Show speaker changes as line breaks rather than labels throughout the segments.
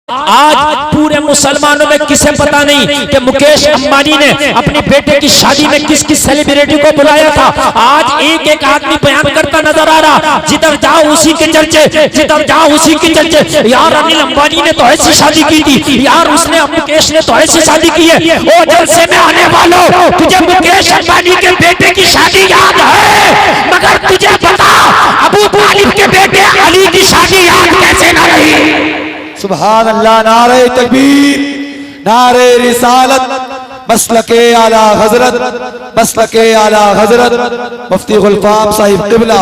आज पूरे मुसलमानों में किसे पता नहीं कि मुकेश अंबानी ने अपनी बेटे की शादी में किस किस सेलिब्रिटी को बुलाया था। आज एक एक आदमी बयान करता नजर आ रहा, जिधर जाओ उसी के चर्चे, जिधर जाओ उसी के चर्चे। यार अनिल अंबानी ने तो ऐसी शादी की थी, यार उसने मुकेश ने तो ऐसी शादी की है। ओ जलसे में आने वालों, तुझे मुकेश अंबानी के बेटे की शादी याद है, मगर तुझे पता अबू तालिब के बेटे अली की शादी याद कैसे न रही।
सुभान अल्लाह, नारे तकबीर, नारे रिसालत, मसलके आला हजरत, मसलके आला हजरत मुफ्ती गुलफाम साहिब किबला।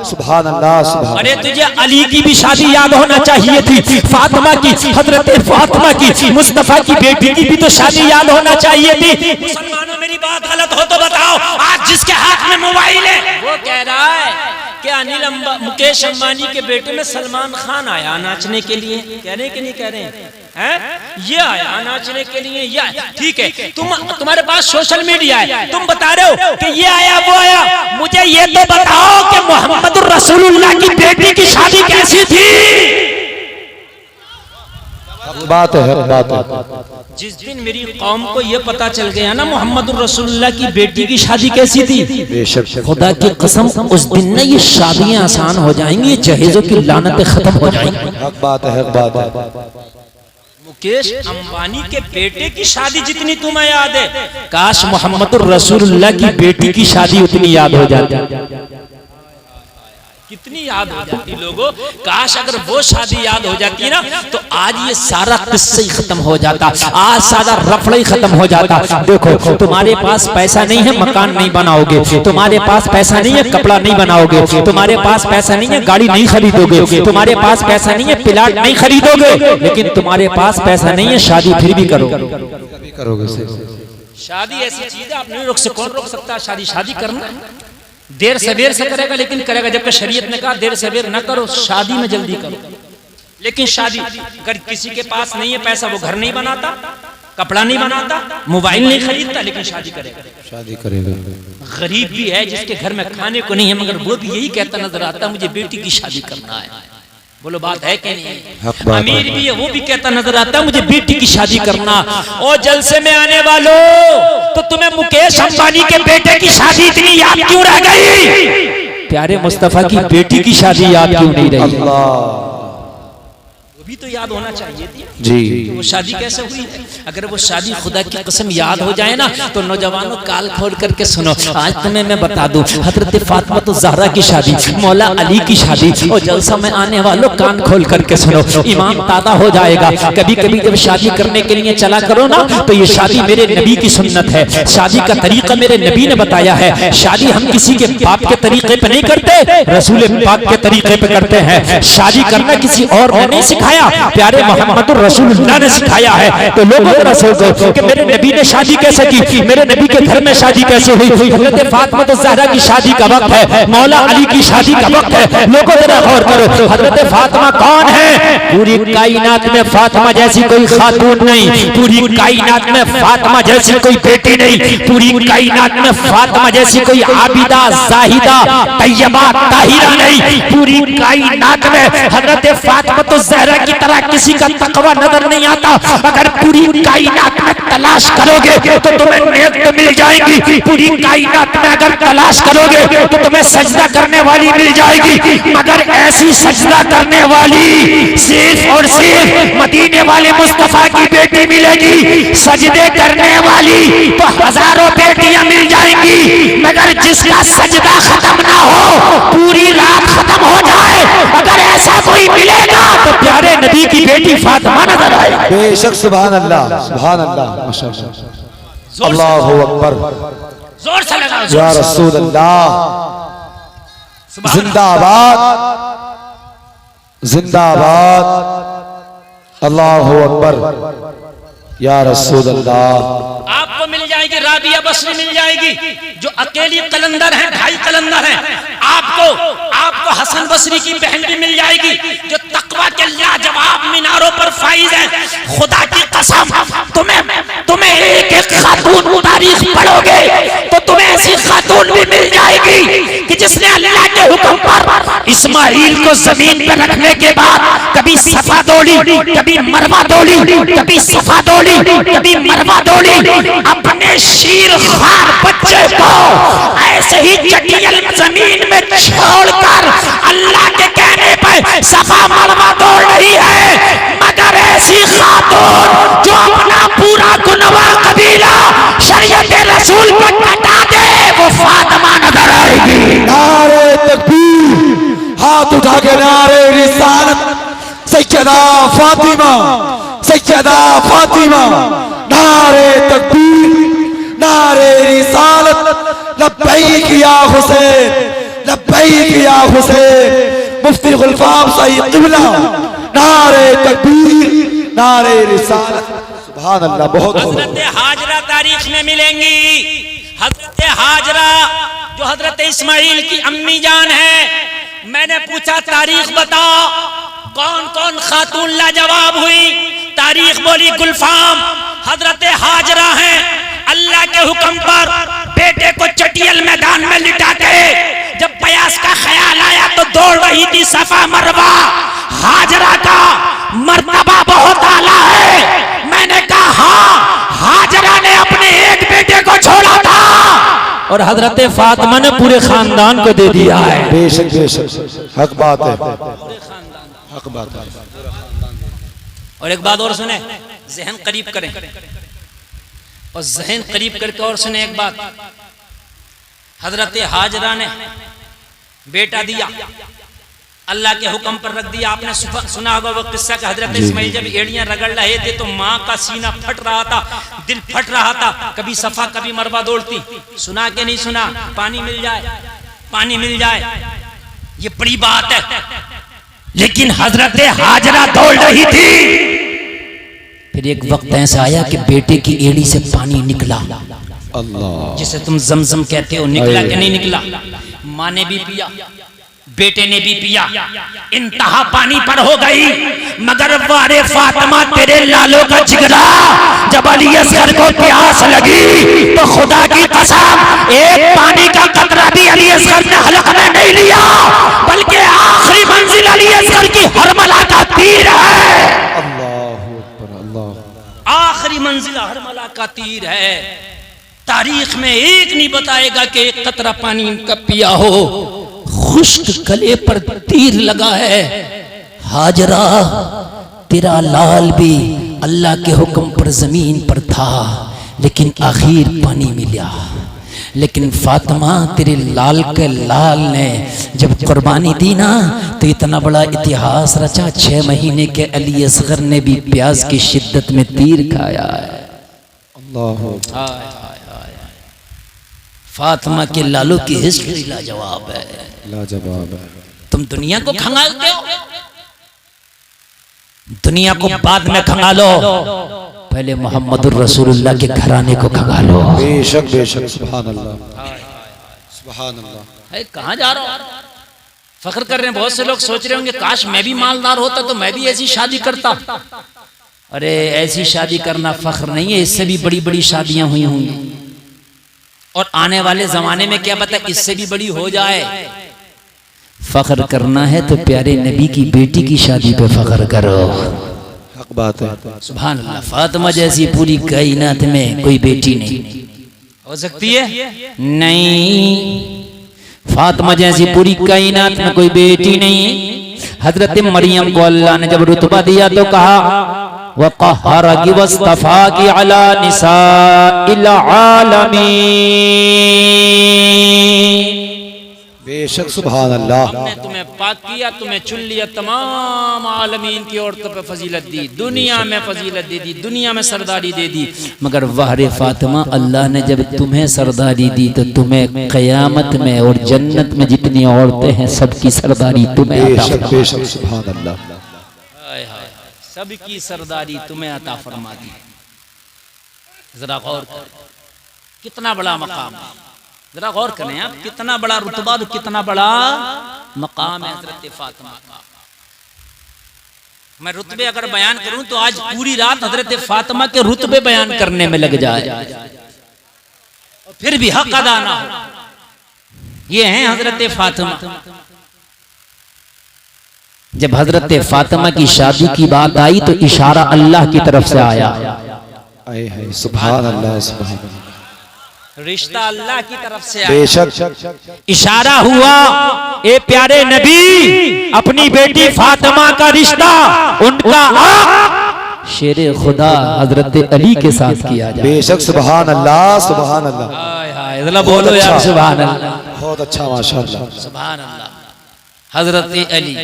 सुभान अल्लाह, सुभान।
अरे तुझे अली की भी शादी याद होना चाहिए थी, फातिमा की, हजरत फातिमा की, मुस्तफा की बेटी की भी तो शादी याद होना चाहिए थी। मुसलमानों मेरी बात गलत हो तो बताओ। आज जिसके हाथ में मोबाइल है वो कह रहा है कि अनिल मुकेश अंबानी के बेटे में सलमान खान आया नाचने के लिए। कह रहे हैं कि नहीं कह रहे हैं? ये आया नाचने के लिए, ये ठीक है। तुम्हारे पास सोशल मीडिया है, तुम बता रहे हो कि ये आया वो आया। मुझे ये तो बताओ कि मोहम्मद रसूलुल्लाह की बेटी की शादी कैसी थी?
बात है, बात है।
जिस दिन मेरी कौम को ये पता चल गया ना मोहम्मद रसूलुल्लाह की बेटी की शादी कैसी थी, बेशक खुदा की कसम उस दिन ना ये शादियां आसान हो जाएंगी, जहेजों की लानतें खत्म हो जाएंगी।
हक बात है, हक बात है।
मुकेश अंबानी के बेटे की शादी जितनी तुम्हें याद है, काश मोहम्मद रसूलुल्लाह की बेटी की शादी उतनी याद हो जाती। कितनी याद हो जाती लोगों, काश अगर वो शादी याद हो जाती ना तो आज ये सारा किस्सा ही खत्म हो जाता, आज सारा रफड़ा ही खत्म हो जाता। देखो तुम्हारे पास पैसा नहीं है, मकान नहीं बनाओगे, तुम्हारे पास पैसा नहीं है, कपड़ा नहीं बनाओगे, तुम्हारे पास पैसा नहीं है, गाड़ी नहीं खरीदोगे, तुम्हारे पास पैसा नहीं है, प्लाट नहीं खरीदोगे, लेकिन तुम्हारे पास पैसा नहीं है, शादी फिर भी करोगे। शादी ऐसी चीज है आप नहीं रोक सकते। कौन रोक सकता है शादी? शादी करना देर सवेर से करेगा लेकिन करेगा, जबकि शरीयत ने कहा देर सवेर न करो, शादी में जल्दी करो। लेकिन शादी अगर किसी के पास नहीं है पैसा, वो घर नहीं बनाता, कपड़ा नहीं बनाता, मोबाइल नहीं खरीदता, लेकिन शादी करेगा। गरीब भी है जिसके घर में खाने को नहीं है, मगर वो भी यही कहता नजर आता मुझे बेटी की शादी करना है। बोलो बात है कि नहीं? अमीर भी है वो भी कहता नजर आता मुझे बेटी की शादी करना। और जलसे में आने वालों, तो तुम्हें मुकेश अंबानी के बेटे की शादी इतनी याद क्यों रह गई? प्यारे मुस्तफा की बेटी की शादी याद क्यों नहीं रही? वो भी तो याद होना चाहिए थी
जी।
कि वो शादी कैसे हुई है। अगर वो शादी खुदा की कसम याद हो जाए ना तो नौजवानों काल खोल करके सुनो। आज तुम्हें मैं बता दूं, हजरत फातिमा तो ज़हरा की शादी, मौला अली की शादी, और जलसा में आने वालों कान खोल करके सुनो, ईमान ताज़ा हो जाएगा। कभी कभी जब शादी करने के लिए चला करो ना तो ये शादी मेरे नबी की सुन्नत है, शादी का तरीका मेरे नबी ने बताया है। शादी हम किसी के बाप के तरीके पे नहीं करते, रसूल पाक के तरीके पे करते हैं। शादी करना किसी और ने नहीं सिखाया, प्यारे मोहम्मद रसूलुल्लाह ने सिखाया है। तो लोगों जरा सोचो कि मेरे नबी ने शादी कैसे की, मेरे नबी के घर में शादी कैसे हुई। हज़रत फातिमा तो ज़हरा की शादी का वक्त है, मौला अली की शादी का वक्त है। लोगों जरा गौर करो, हज़रत फातिमा कौन है? पूरी कायनात में फातिमा जैसी कोई खातून नहीं, पूरी कायनात में फातिमा जैसी कोई बेटी नहीं, पूरी कायनात में फातिमा जैसी कोई आबिदा, जाहिदा, तैयबा, ताहिरा नहीं। पूरी कायनात में हज़रत फातिमा तो ज़हरा की तरह किसी का तकवा नजर नहीं आता। अगर पूरी कायनात में तलाश करोगे तो तुम्हें नेक तो मिल जाएगी, पूरी कायनात में अगर तलाश करोगे तो तुम्हें सजदा करने वाली मिल जाएगी, मगर ऐसी सजदा करने वाली सिर्फ और सिर्फ मदीने वाले मुस्तफा की बेटी मिलेगी। सजदे करने वाली तो हजारों बेटियां मिल जाएंगी, मगर जिसका सजदा खत्म ना हो, पूरी रात खत्म हो जाए, अगर ऐसा कोई मिलेगा तो प्यारे नबी की बेटी फातिमा नजर आए।
बेशक, सुभान अल्लाह, सुभान अल्लाह, माशाअल्लाह, अल्लाहु अकबर,
जोर से लगाओ
या रसूल अल्लाह, जिंदाबाद, जिंदाबाद, अल्लाहु अकबर, या रसूल अल्लाह।
आपको मिल जाएगी राबिया बसरी, मिल जाएगी जो अकेली कलंदर है, ढाई कलंदर है। आपको हसन बसरी की बहन भी मिल जाएगी जो तकवा के लाजवाब मीनारों पर फाइज है। खुदा की कसम, तुम्हें एक एक खातून तारीख पढ़ोगे तो तुम्हें ऐसी खातून भी मिल जाएगी कि जिसने अल्लाह के हुक्म पर इस इस्माइल को जमीन पर रखने के बाद कभी सफा दौड़ी, कभी मरवा दौड़ी, कभी सफा दौड़ी, कभी मरवा दौड़ी। अपने शीरखार बच्चे को ऐसे ही चटियल जमीन में छोड़कर अल्लाह के कहने पर सफा मरवा दौड़ रही है। मगर ऐसी खातून जो अपना पूरा गुनवा कबीला शरीयत रसूल पर कटा दे, वो फातिमा नजर आएगी।
नारे तकबीर, हाथ उठा के नारे रिसालत, सैयदा फातिमा, सैयदा फातिमा। नारे तकबीर, नारे रिसालत, लब्बैक या हुसैन, लब्बैक या हुसैन। मुफ्ती गुलफाम साहिब क़िबला, नारे तकबीर, नारे रिसालत। सुभान अल्लाह। बहुत
हजरत हाजरा तारीख में मिलेंगी। हजरत हाजरा जो हजरत इस्माइल की अम्मी जान है। मैंने पूछा तारीख बताओ, कौन कौन खातून लाजवाब हुई? तारीख बोली गुलफाम हजरत हाजरा हैं। अल्लाह के हुक्म पर बेटे को चटियल मैदान में लिटाते, जब प्रयास का ख्याल आया तो दौड़ रही थी सफा मरवा। हाजरा का मर्तबा बहुत आला है। मैंने कहा हाँ, हाजरा ने अपने एक बेटे को छोड़ा था और हजरत फातिमा ने पूरे खानदान को दे दिया है।
बेशक बेशक, हक बात है, हक बात है।
और एक बात और सुने, जहन करीब करें और जहन करीब करके और सुने एक बात। हजरत हाजरा ने बेटा दिया, अल्लाह के हुक्म पर रख दिया। आपने सुना होगा वो किस्सा कि हजरत इस्माइल जब एड़ियां रगड़ रहे थे तो माँ का सीना फट रहा था, दिल फट रहा था। कभी सफा कभी मरवा दौड़ती। सुना के नहीं सुना? पानी मिल जाए, पानी मिल जाए, ये बड़ी बात है। लेकिन हजरत हाजरा दौड़ रही थी। फिर एक वक्त ऐसा आया कि बेटे की एड़ी से पानी निकला,
अल्लाह,
जिसे तुम जमजम कहते हो। निकला कि नहीं निकला? माँ ने भी पिया, बेटे ने भी पिया, इंतहा पानी पर हो गई। मगर वारे फातिमा तेरे लालों का जिगरा, जब अली असगर को प्यास लगी तो खुदा की कसम एक पानी का कतरा भी अली असगर ने हलक में नहीं लिया, बल्कि आखिरी मंजिल अली असगर की हरमला का तीर है।
अल्लाहू अकबर, अल्लाह।
आखिरी मंजिल हरमला का तीर है। तारीख में एक नहीं बताएगा कि एक कतरा पानी इनका पिया हो। खुश्क गले पर तीर लगा है। हाजरा तेरा लाल भी अल्लाह के हुक्म पर जमीन पर था, लेकिन आखिर पानी मिला। लेकिन फातिमा तेरे लाल के लाल ने जब कुर्बानी दी ना, तो इतना बड़ा इतिहास रचा। 6 महीने के अली असगर ने भी प्यास की शिद्दत में तीर खाया है।
अल्लाह,
फातिमा के लालों की हिस्ट्री लाजवाब है,
लाजवाब है।
तुम दुनिया को खंगालते हो, दुनिया को बाद में खंगालो, पहले मोहम्मदुर रसूलुल्लाह के घराने को खंगालो।
बेशक बेशक, सुभान अल्लाह, सुभान अल्लाह।
है कहाँ जा रहे हो? फख्र कर रहे हैं। बहुत से लोग सोच रहे होंगे काश मैं भी मालदार होता तो मैं भी ऐसी शादी करता। अरे ऐसी शादी करना फख्र नहीं है, इससे भी बड़ी बड़ी शादियां हुई होंगी और आने वाले जमाने में क्या पता इससे भी बड़ी हो जाए। फख्र करना है तो प्यारे नबी की बेटी की शादी पे फख्र करो।
हक बात है।
सुभान अल्लाह। फातिमा जैसी पूरी कायनात में कोई बेटी नहीं हो सकती है? नहीं, फातिमा जैसी पूरी कायनात में कोई बेटी नहीं। हजरत मरियम को अल्लाह ने जब रुतबा दिया तो कहा वक़हरकी वस्तफ़ाकी अला निसाइल आलमीन।
बेशक, सुभान अल्लाह।
हमने तुम्हें पाक किया, तुम्हें चुन लिया, तमाम आलमीन की औरतों पे फजीलत दी, दुनिया में फजीलत दे दी, दुनिया में सरदारी दे दी। मगर वाहरे फातिमा, अल्लाह ने जब तुम्हें सरदारी दी तो तुम्हें क़यामत में और जन्नत में जितनी औरतें हैं सबकी सरदारी तुम्हें अता
बेशक बेशक, सुभान अल्लाह।
सबकी सरदारी तुम्हें अता फरमा दी। जरा गौर कर, कितना बड़ा मकाम, जरा गौर करें आप, कितना बड़ा रुतबा, कितना बड़ा मकाम है हजरत फातिमा का। मैं रुतबे अगर बयान करूं तो आज पूरी रात हजरत फातिमा के रुतबे बयान करने में लग जाए, फिर भी हक अदा ना हो। ये हैं हजरत फातिमा। जब हजरत फातिमा की शादी की बात आई तो इशारा अल्लाह की तरफ से आया।
सुभान अल्लाह, सुभान अल्लाह।
रिश्ता अल्लाह की तरफ से आया।
बेशक
इशारा हुआ, ए प्यारे नबी, अपनी बेटी फातिमा का रिश्ता उनका शेरे खुदा हजरत अली के साथ किया जाए।
बेशक सुभान अल्लाह, सुभान अल्लाह।
हाय हाय, बोलो यार सुभान अल्लाह।
बहुत अच्छा, माशाअल्लाह,
सुभान अल्लाह। हजरत अली,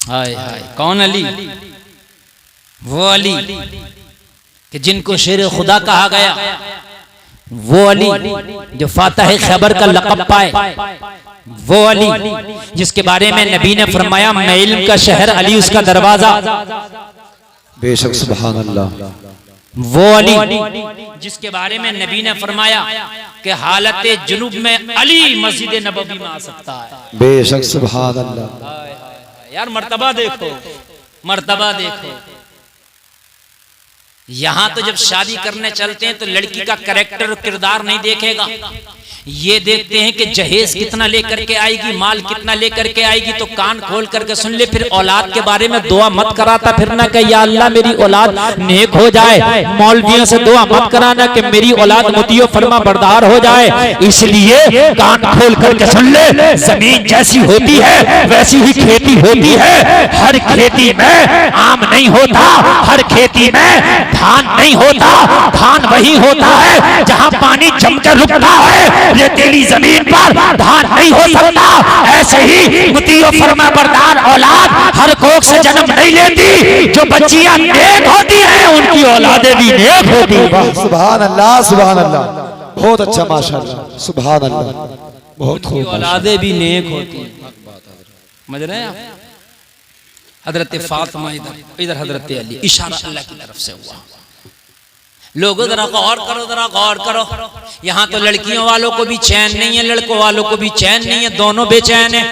हाय हाय, कौन अली? वो अली कि जिनको शेर खुदा कहा गया, वो अली जो फातह खैबर का लक़ब पाए, वो अली जिसके बारे में नबी ने फरमाया मैं इल्म का शहर, अली उसका दरवाजा।
बेशक सुभान अल्लाह।
वो अली जिसके बारे में नबी ने फरमाया कि हालत जुनूब में अली मस्जिद नबवी में आ सकता है।
बेशक सुभान अल्लाह।
यार मर्तबा देखो, मर्तबा देखो। यहां तो जब शादी करने चलते हैं तो लड़की का कैरेक्टर, किरदार नहीं देखेगा, ये देखते हैं कि जहेज कितना लेकर के आएगी, माल कितना लेकर के आएगी। तो कान खोल करके सुन ले। फिर औलाद के बारे में दुआ मत कराता फिरना कि या अल्लाह मेरी औलाद नेक हो जाए। मौलवियों से दुआ मत कराना कि मेरी औलाद मुतियो फरमा बरदार हो जाए। इसलिए कान खोल करके सुन ले, जमीन जैसी होती है वैसी ही खेती होती है। हर खेती में आम नहीं होता, हर खेती में धान नहीं होता। धान वही होता है जहां पानी जमकर रुकता है। रेतीली जमीन पर धान नहीं हो सकता। ऐसे ही मुतियो फरमा बरदार औलाद हर कोख से जन्म नहीं लेती। जो बच्चियां नेक होती हैं उनकी औलादें भी नेक होती हैं।
सुभान अल्लाह, सुभान अल्लाह। बहुत अच्छा, माशाअल्लाह, सुभान अल्लाह। बहुत खूब,
औलादें भी नेक होती हैं। समझ रहे हैं आप? हजरत फातिमा इधर हजरत अली, इशारा अल्लाह की तरफ से हुआ। लोगों जरा गौर करो, जरा गौर करो। यहाँ तो लड़कियों वालों को भी चैन नहीं है, लड़कों वालों को भी चैन नहीं है, दोनों बेचैन है।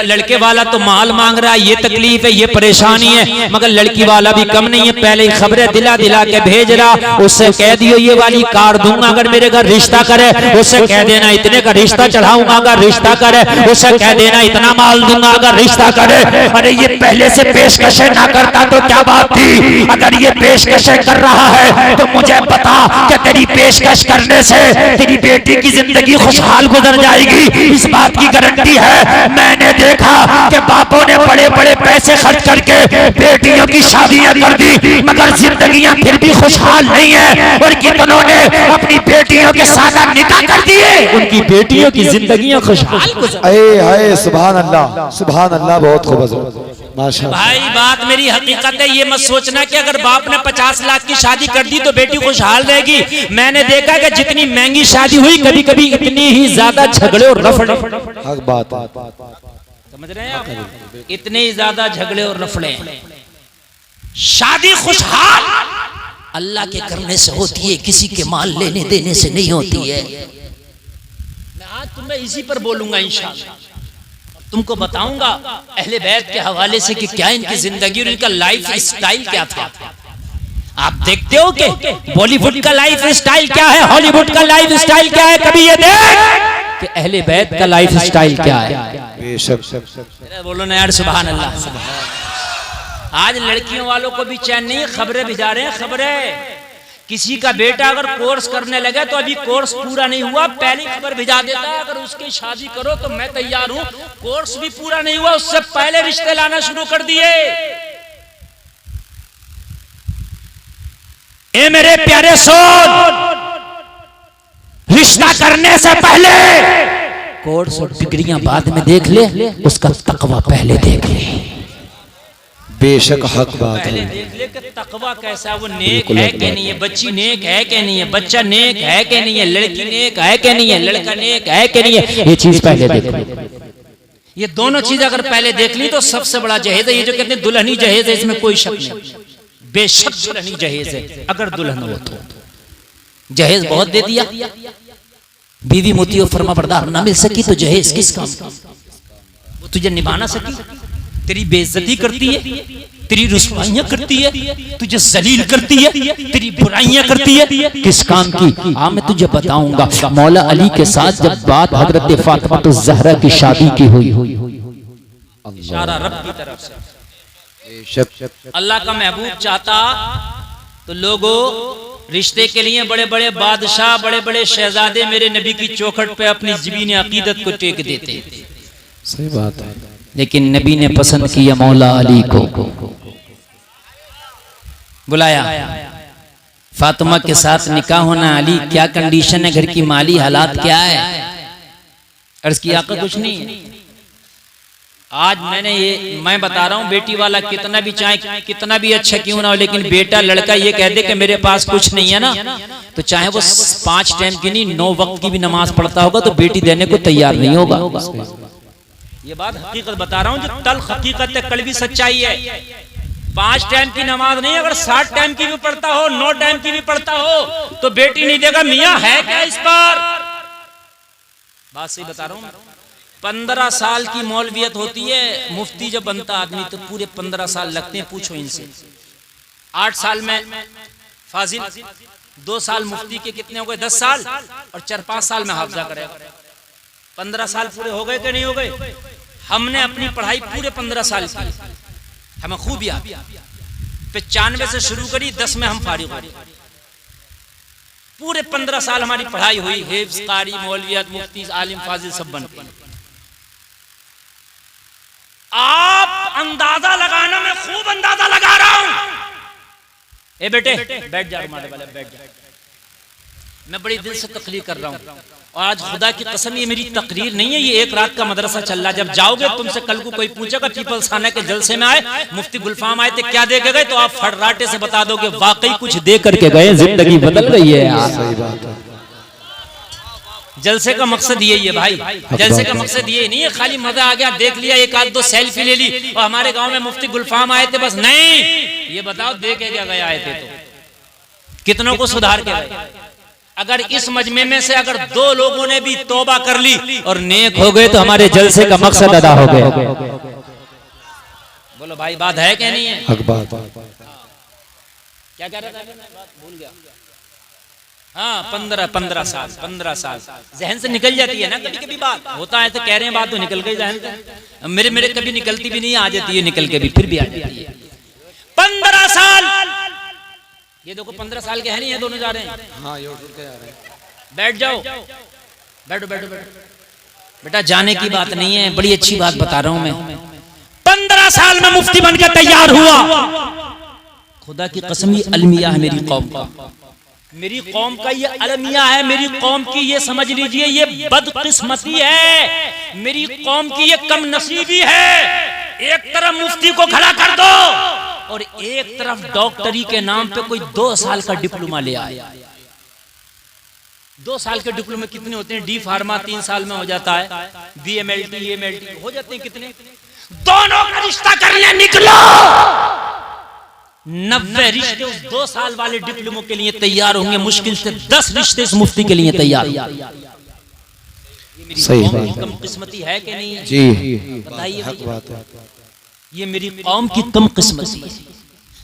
लड़के वाला तो माल मांग रहा है, ये तकलीफ है, ये परेशानी है, मगर लड़की वाला भी कम नहीं है। पहले खबरें दिला दिला के भेज रहा। उससे कह दियो ये वाली कार दूंगा अगर मेरे घर रिश्ता करे। उससे कह देना इतने का रिश्ता चढ़ाऊंगा अगर रिश्ता करे। उससे कह देना इतना माल दूंगा अगर रिश्ता करे। अरे ये पहले से पेशकशें ना करता तो क्या बात थी? अगर ये पेशकशें कर रहा है तो मुझे बता कि तेरी पेशकश करने से तेरी बेटी की जिंदगी खुशहाल गुजर जाएगी। इस बात की गारंटी है। मैंने देखा कि बापों ने बड़े बड़े पैसे खर्च करके बेटियों की शादियां कर दी, मगर जिंदगियां फिर भी खुशहाल नहीं है। और कितनों ने अपनी बेटियों के साथ निकाह कर दिए, उनकी बेटियों की जिंदगियां खुशहाल गुजर।
सुभान अल्लाह, सुभान अल्लाह। बहुत खूब माशाअल्लाह।
भाई बात मेरी हकीकत है। ये मत सोचना कि अगर बाप ने 50 लाख की शादी कर दी तो बेटी खुशहाल रहेगी। मैंने देखा कि जितनी महंगी शादी हुई कभी कभी इतनी ही ज्यादा झगड़े और रफड़े।
हक बात है।
समझ रहे हैं आप? इतने ही ज्यादा झगड़े और रफड़े। शादी खुशहाल अल्लाह के करने से होती है, किसी के माल लेने देने से नहीं होती है। मैं आज तुम्हें इसी पर बोलूंगा इंशाअल्लाह। तुमको बताऊंगा अहले बैत के हवाले से कि क्या इनकी जिंदगी और इनका लाइफ स्टाइल क्या था। आप देखते हो कि बॉलीवुड का लाइफ स्टाइल क्या है, हॉलीवुड का लाइफ स्टाइल क्या है। कभी ये देख कि अहले बैत का लाइफ स्टाइल क्या है। बोलो ना यार सुभान अल्लाह। आज लड़कियों वालों को भी चैन नहीं है, खबरें भिजा रहे हैं। खबरें किसी का बेटा अगर कोर्स करने लगे तो अभी कोर्स पूरा नहीं हुआ, पहले खबर भिजा देता है अगर उसकी शादी करो तो मैं तैयार हूं। कोर्स भी पूरा नहीं हुआ, उससे पहले रिश्ते लाना शुरू कर दिए। ए मेरे प्यारे सोन, रिश्ता करने से पहले कोर्स और डिग्रियां बाद में देख ले, उसका तकवा पहले देख ले।
बेशक हक बात है।
देख ले कि तकवा कैसा है, वो नेक है कि नहीं है, बच्ची नेक है कि नहीं है, बच्चा नेक है कि नहीं है, लड़की नेक है कि नहीं है, लड़का नेक है कि नहीं है। ये चीज पहले देख लो। ये दोनों चीज अगर पहले देख ली तो सबसे बड़ा जहेज है। ये जो कहते हैं दुल्हनी जहेज है, इसमें कोई शक नहीं। बेशक दुल्हनी जहेज है अगर दुल्हन हो तो। जहेज बहुत दे दिया, बीवी मोतियों फरमा बरदार ना मिल सकी तो जहेज किस काम का? वो तुझे निभा ना सकी, तेरी बेइज्जती करती है, तेरी रुसवाइयां करती है, तुझे जलील करती है, तेरी बुराइयां करती है, किस काम की? हाँ मैं तुझे बताऊंगा। मौला अली के साथ जब बात हजरत फातिमा ज़हरा की शादी की हुई, इशारा रब की तरफ से।
बेशक
अल्लाह का महबूब चाहता तो लोगों रिश्ते के लिए बड़े बड़े बादशाह, बड़े बड़े शहजादे मेरे नबी की चौखट पे अपनी ज़मीन अकीदत को टेक देते।
सही बात है।
लेकिन नबी ने पसंद किया मौला अली को, बुलाया। फातिमा के साथ निकाह होना, अली क्या कंडीशन है, घर की माली हालात क्या है? अर्ज किया आका कुछ नहीं है। आज मैं बता रहा हूँ, बेटी वाला कितना भी चाहे कितना भी अच्छा क्यों ना हो, लेकिन बेटा लड़का ये कह दे कि मेरे पास कुछ नहीं है ना, तो चाहे वो 5 टाइम की नहीं 9 वक्त की भी नमाज पढ़ता होगा तो बेटी देने को तैयार नहीं होगा। ये बात हकीकत बता रहा हूँ, जो तल्ख हकीकत है, कड़वी सच्चाई है। 5 टाइम की नमाज नहीं, अगर 7 टाइम की भी पढ़ता हो, 9 टाइम की भी पढ़ता हो तो बेटी नहीं देगा। मियाँ है क्या इस पर? बात सही बता रहा हूँ। 15 साल की मौलवियत होती है। मुफ्ती जब बनता आदमी तो पूरे 15 साल लगते हैं। पूछो इनसे। 8 साल में फाजिल, 2 साल मुफ्ती के कितने हो गए? 10 साल, और 4-5 साल में हाफजा करेगा। 15 साल पूरे हो गए कि नहीं हो गए? हमने अपनी पढ़ाई पूरे 15 साल की, हमें खूब याद। 95 से शुरू करी, 10 में हम फारिग हो गए। पूरे 15 साल हमारी पढ़ाई हुई, हिफ्ज़, कारी, मौलवियत, मुफ्ती, आलिम, फाजिल सब बन गए। आप अंदाजा लगाना, मैं खूब अंदाजा लगा रहा हूं। ए बेटे बैठ जा, हमारे वाले बैठ जा। मैं बड़ी दिल से तकरीर कर रहा हूं, और आज खुदा की कसम ये मेरी तकरीर नहीं है, ये एक रात का मदरसा चल रहा है। जब जाओगे तुमसे कल को कोई पूछेगा पीपल्स खाना के जलसे में आए, मुफ्ती गुलफाम आए थे, क्या दे के गए, तो आप फड़राटे से बता दोगे वाकई कुछ दे करके गए, जिंदगी बदल गई है यार।
सही बात है।
जलसे का मकसद यही है भाई, जलसे का मकसद ये नहीं है खाली मजा आ गया, देख लिया, 1-2 सेल्फी ले ली और हमारे गांव में मुफ्ती गुलफाम आए थे बस। नहीं, ये बताओ दे के क्या गए आए थे तो कितनों को सुधार के गए। अगर इस मजमे में से अगर 2 लोगों ने भी तौबा कर ली और नेक हो गए तो हमारे जलसे का मकसद अदा हो गया। बोलो भाई, बात है क्या नहीं है?
हक बात।
क्या कह रहा था? भूल गया। हाँ, 15 साल जहन से निकल जाती है ना कभी कभी। बात होता है तो कह रहे हैं, बात तो निकल गई जहन से। मेरे कभी निकलती भी नहीं, आ जाती है निकल के भी, फिर भी आ जाती है। 15 साल, ये देखो 15 साल के है नहीं, ये दोनों जा रहे हैं।
हाँ, ये उठ के आ रहे हैं।
बैठ जाओ, बैठो बैठो बैठो बेटा, जाने की बात नहीं है, बड़ी अच्छी बात बता रहा हूं मैं। 15 साल में मुफ्ती बन के तैयार हुआ। खुदा की कसम, ये अलमिया है मेरी कौम का, मेरी कौम का ये अलमिया है, मेरी कौम की ये समझ लीजिए ये बदकिस्मती है, मेरी कौम की ये कम नसीबी है। एक तरफ मुफ्ती को खड़ा कर दो और एक तरफ डॉक्टरी के नाम पे कोई 2 साल का डिप्लोमा ले आए। 2 साल के डिप्लोमा कितने होते हैं? डी फार्मा 3 साल में हो जाता है, BMLT MLT हो जाते हैं कितने? दोनों का रिश्ता करने निकलो। 90 रिश्ते उस 2 साल वाले डिप्लोमो के लिए तैयार होंगे, मुश्किल से 10 रिश्ते इस मुफ्ती के लिए तैयार।
सही बात।
कम किस्मती है कि नहीं है?
जी,
बताइए।
हक बात है।
ये मेरी कौम की कम किस्मती है,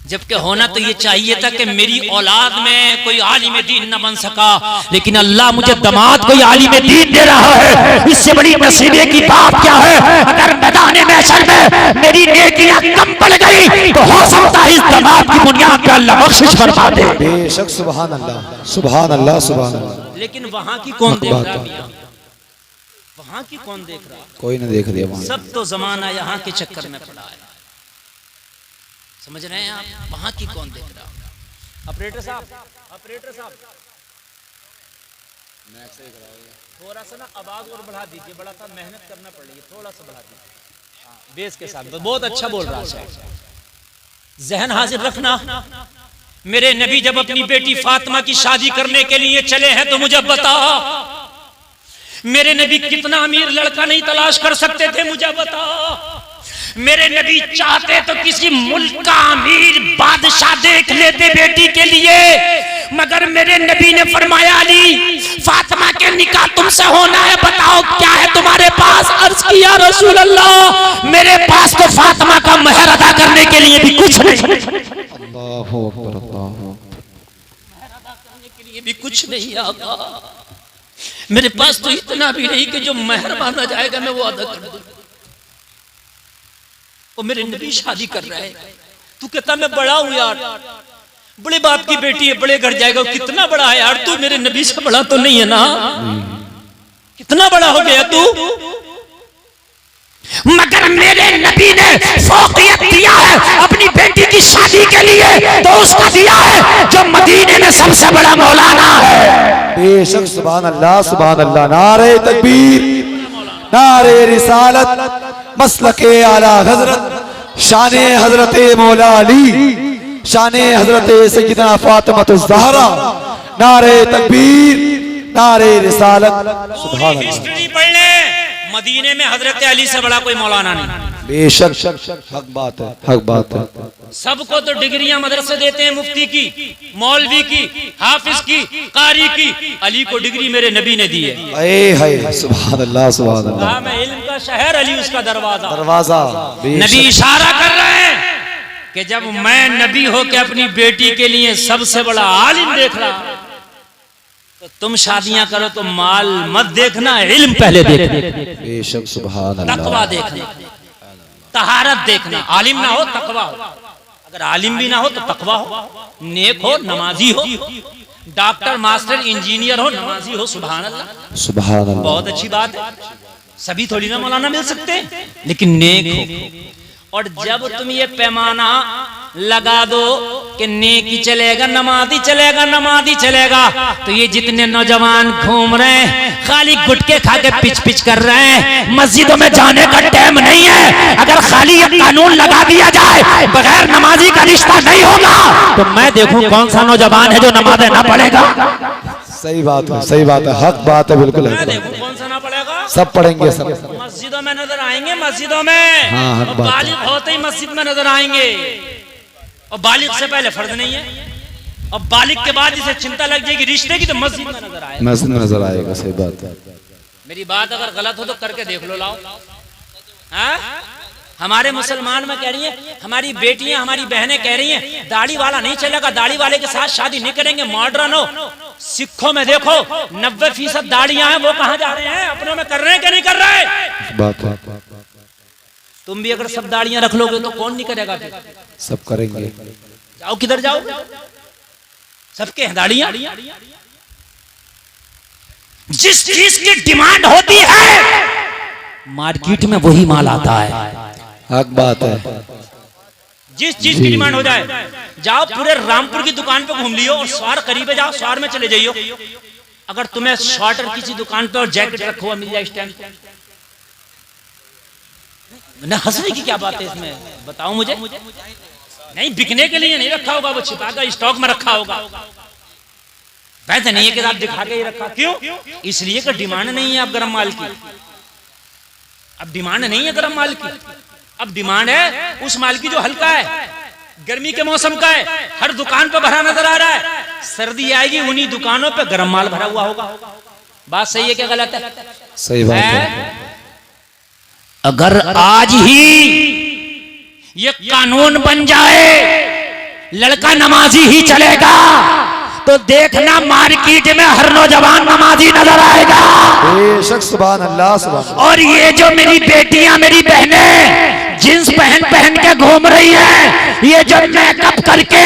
जबकि होना तो ये चाहिए था कि मेरी औलाद में कोई आलिम दीन न बन सका, लेकिन अल्लाह मुझे दामाद कोई आलिम दीन दे रहा है। इससे बड़ी नसीबे की बात क्या है? अगर मैदान महशर में मेरी नेकियां कम पड़ गई तो हो सकता है इस दामाद की बुनियाद पे अल्लाह बख्शिश फरमा दे।
बेशक, सुभान अल्लाह, सुभान अल्लाह, सुभान अल्लाह।
लेकिन वहां की कौन देख रहा है? वहां की कौन देख रहा?
कोई न देख रहा।
सब तो जमाना यहाँ के चक्कर में पड़ा है, समझ रहे हैं आप? वहां की कौन देख रहा? ऑपरेटर साहब, थोड़ा सा ना आवाज और बढ़ा दीजिए, बड़ा सा मेहनत करना पड़ेगी, थोड़ा सा बढ़ा दीजिए बेस के साथ। बहुत अच्छा बोल रहा है। जहन हाजिर रखना, मेरे नबी जब अपनी बेटी फातिमा की शादी करने के लिए चले हैं तो मुझे बताओ, मेरे नबी कितना अमीर लड़का नहीं तलाश कर सकते थे? मुझे बताओ। मेरे नबी चाहते तो किसी मुल्क का अमीर बादशाह देख लेते बेटी के लिए, मगर मेरे नबी ने फरमाया अली, फातिमा के निकाह तुमसे होना है, बताओ क्या है तुम्हारे पास? अर्ज किया रसूल अल्लाह, मेरे पास तो फातिमा का महर अदा करने के लिए भी कुछ नहीं।
अल्लाहु अकबर, अल्लाहु अकबर।
महर अदा करने के लिए भी कुछ नहीं आका, मेरे पास तो इतना भी नहीं कि जो महर मांगा जाएगा मैं वो अदा कर दूं। और मेरे नबी शादी कर रहा है। तू कहता मैं बड़ा हूं यार, बड़े बाप की बेटी है, बड़े घर जाएगा। कितना बड़ा है यार तू, मेरे नबी से बड़ा तो नहीं है ना, कितना बड़ा हो गया तू। मगर मेरे नबी ने फौकियत दिया है अपनी बेटी की शादी के लिए, तो उसका दिया है जो मदीने में सबसे बड़ा मौलाना है।
बेशक, सुभान अल्लाह सुभान अल्लाह। नारे तकबीर, नारे रिसालत, मसलके आला हजरत, शाने हजरत मौला अली, शाने हजरत सैयदना फातिमा ज़हरा। नारे तकबीर, नारे रिसालत, सुभान अल्लाह।
हिस्ट्री पढ़ ले, मदीने में हजरत अली से बड़ा कोई मौलाना नहीं।
बेशक, हक बात है, हक बात है।
सबको तो डिग्रियां मदरसे देते हैं, मुफ्ती की, मौलवी की, हाफिज की, कारी की। अली को डिग्री मेरे नबी ने दी है।
सुभान अल्लाह सुभान अल्लाह।
मैं इल्म का शहर, अली उसका दरवाजा।
दरवाजा।
नबी इशारा कर रहे हैं कि जब मैं नबी हो के अपनी बेटी के लिए सबसे बड़ा आलिम देख रहा, तो तुम शादियां करो तो माल मत देखना, इल्म पहले देखना।
बेशक, सुभान अल्लाह।
तकवा देखना, तहारत देखना। आलिम ना हो तकवा हो, अगर आलिम भी ना हो तो तकवा हो, नेक हो, नमाजी हो, डॉक्टर मास्टर इंजीनियर हो, नमाजी हो। सुभान अल्लाह,
सुभान अल्लाह।
बहुत अच्छी बात है। सभी थोड़ी ना मौलाना मिल सकते हैं, लेकिन नेक हो। और जब तुम ये पैमाना लगा दो कि नेकी चलेगा, नमाजी चलेगा, नमाजी चलेगा, तो ये जितने नौजवान घूम रहे हैं खाली गुटके खा के पिच पिच कर रहे हैं, मस्जिदों में जाने का टाइम नहीं है। अगर खाली ये कानून लगा दिया जाए बगैर नमाजी का रिश्ता नहीं होगा, तो मैं देखूं कौन सा नौजवान है जो नमाज़ें ना पढ़ेगा।
सही बात है, सही बात है, हक बात है, बिल्कुल है।
मैं देखूं कौन सा ना पढ़ेगा।
सब पढ़ेंगे, सब
मस्जिदों में नजर आएंगे, मस्जिदों में।
हाँ, हक बात है।
बालिग होते ही मस्जिद में नजर आएंगे, और बालिग से पहले फर्ज नहीं है, और बालिग के बाद जिसे चिंता लग जाएगी रिश्ते की, तो मस्जिद में नजर आएगा।
मस्जिद में नजर आएगा, सही बात है।
मेरी बात अगर गलत हो तो करके देख लो, लाओ। हाँ? हमारे मुसलमान में कह रही है, हमारी बेटियां, हमारी बहनें कह रही हैं दाढ़ी वाला नहीं चलेगा, दाढ़ी वाले के साथ शादी नहीं करेंगे, मॉडर्न हो। सिखों में देखो 90% दाढ़ियां हैं, वो कहां जा रहे हैं? अपनों में कर रहे हैं कि नहीं कर रहे?
बात है।
तुम भी अगर सब दाढ़ियां रख लोगे तो कौन नहीं करेगा?
सब करेंगे।
जाओ, किधर जाओ, सबके हैं दाढ़ियां। जिस चीज की डिमांड होती है मार्केट में वही माल आता है।
हक बात है।
जिस चीज की डिमांड हो जाए, जाओ पूरे रामपुर की दुकान पे घूम लियो और स्वार करीब जाओ, स्वार में चले जाइयो। अगर तुम्हें स्वेटर किसी दुकान पे और जैकेट रखा हुआ मिल जाए स्टैंड, ना हंसने की क्या बात है इसमें, बताओ मुझे। नहीं, बिकने के लिए नहीं रखा होगा, वो छिपा कर स्टॉक में रखा होगा। वैसे नहीं है कि आप दिखा के ही रखा। क्यों? इसलिए कि डिमांड नहीं है अब गर्म माल की। अब डिमांड नहीं है गर्म माल की, अब डिमांड है उस माल की जो हल्का है, गर्मी के मौसम का है, हर दुकान पे भरा नजर आ रहा है। सर्दी आएगी उन्हीं दुकानों पे गर्म माल भरा हुआ होगा। बात सही है क्या गलत है?
सही बात है।
अगर आज ही ये कानून बन जाए लड़का नमाजी ही चलेगा, तो देखना मार्केट में हर नौजवान नमाजी नजर आएगा।
बेशक, सुभान अल्लाह सुभान अल्लाह।
और ये जो मेरी बेटियां, मेरी बहनें जींस पहन पहन के घूम रही है, ये जो मेकअप करके,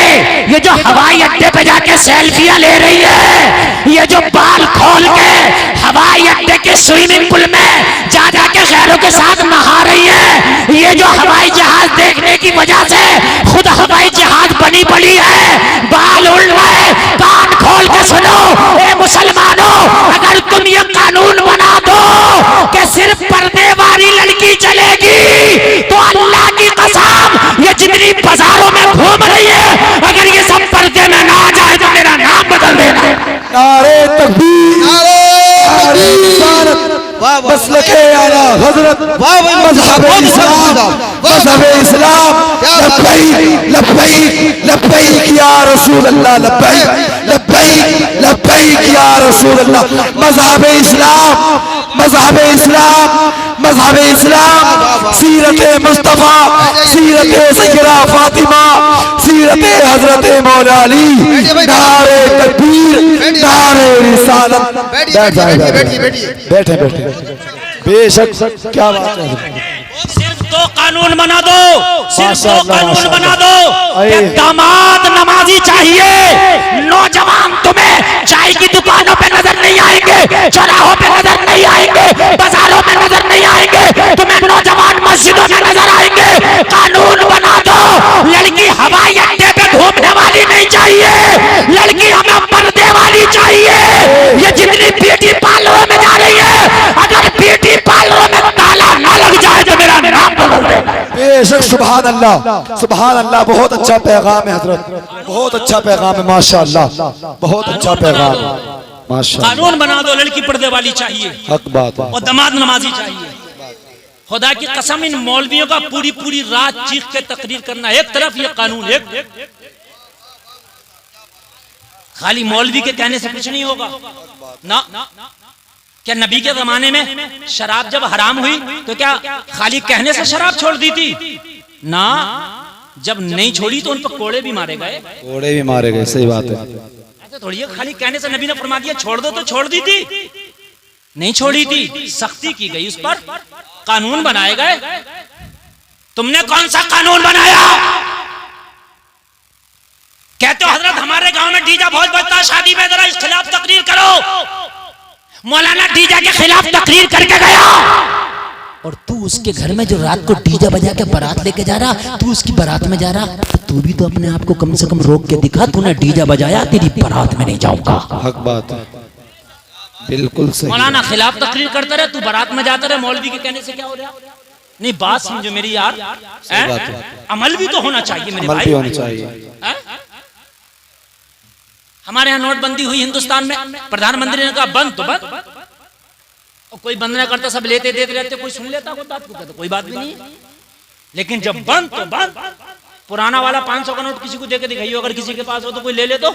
ये जो हवाई अड्डे पे जाके सेल्फियां ले रही है, ये जो बाल खोल के हवाई अड्डे के स्विमिंग पूल में जा जाके गैरों के साथ नहा रही है, ये जो हवाई जहाज देखने की वजह से खुद हवाई जहाज बनी पड़ी है, बाल उड़ रहे, कान खोल के सुनो ए मुसलमानों, अगर तुम ये कानून बना दो कि सिर्फ पर्दे वाली लड़की चलेगी, तो अल्लाह की कसम ये जितनी बाजारों में घूम रही है, अगर ये सब पर्दे में ना आ जाए तो मेरा नाम बदल देना।
नारे तकबीर, नारे रिसालत, मसलके आला हजरत, मज़हब इस्लाम, मज़हब इस्लाम। लब्बैक लब्बैक लब्बैक या रसूल अल्लाह, लब्बैक लब्बैक लब्बैक या रसूल अल्लाह। मज़हब इस्लाम, मज़हब इस्लाम, मज़हब इस्लाम, सीरत मुस्तफा, सीरत सैयदा फातिमा, सीरत हजरत मौला अली। नारे तकबीर, नारे रिसालत। बैठ जाए, बैठे बैठे। बेशक, क्या बात है।
सिर्फ दो कानून बना दो, सिर्फ दो कानून बना दो कि
अरे।
दामाद नमाजी चाहिए। नौजवान तुम्हें चाय की दुकानों पे नजर नहीं आएंगे, चौराहों पे नजर नहीं आएंगे, बाजारों में नजर नहीं आएंगे, तुम्हें नौजवान मस्जिदों में नजर आएंगे। कानून बना दो, लड़की हवाई अड्डे पे घूमने वाली नहीं चाहिए, लड़की हमें पर्दे वाली चाहिए। ये जितनी ब्यूटी पार्लरों में जा रही है, अगर ब्यूटी पार्लरों में ताला ना लग जाए तो मेरा नाम बदल दे।
बेशक, सुभान अल्लाह, सुभान अल्लाह। बहुत अच्छा पैगाम है हजरत, बहुत अच्छा पैगाम है, माशाअल्लाह, बहुत अच्छा पैगाम है, माशाअल्लाह।
कानून बना दो, लड़की पर्दे वाली चाहिए
हक बात है।
और दामाद नमाजी चाहिए। खुदा की कसम, इन मौलवियों का पूरी पूरी रात चीख के तकरीर करना, एक तरफ ये कानून, एक खाली मौलवी के कहने से कुछ नहीं होगा ना। क्या नबी के जमाने में शराब जब हराम हुई तो क्या खाली कहने से शराब छोड़ दी थी? ना, जब नहीं छोड़ी तो उन पर कोड़े भी मारे गए,
कोड़े भी मारे गए, सही बात है।
ऐसे थोड़ी है खाली कहने से नबी ने फरमा दिया छोड़ दो तो छोड़ दी थी, नहीं छोड़ी थी, सख्ती की गई उस पर, कानून बनाए गए। तुमने कौन सा कानून बनाया? कहते हो हजरत हमारे गांव में डीजा बहुत बजता है, शादी में जरा इस खिलाफ तकरीर करो। मौलाना डीजा के खिलाफ तकरीर करके गया और तू उसके घर में जो रात को डीजा बजा के बारात लेके जा रहा, तू उसकी बारात में जा रहा, तो तू भी तो अपने आप को कम से कम रोक के दिखा। तूने डीजा बजाया, तेरी बारात में नहीं जाऊंगा।
हक बात है, बिल्कुल सही।
मौलाना खिलाफ तकरीर करता रहे, तू बारात में जाता रहे, मौलवी के कहने से क्या हो रहा? नहीं, बात समझो मेरी यार, अमल भी तो होना चाहिए मेरे
अमल
भाई,
भी होना चाहिए।
हमारे यहाँ नोटबंदी हुई हिंदुस्तान में, प्रधानमंत्री ने कहा बंद तो बंद, और कोई बंद नहीं करता, सब लेते देते रहते, कोई सुन लेता कोई बात को, तो कोई बात भी नहीं। लेकिन जब बंद तो बंद, पुराना वाला 500 का नोट किसी को देके दिखाइयो, अगर किसी के पास हो तो कोई ले ले, तो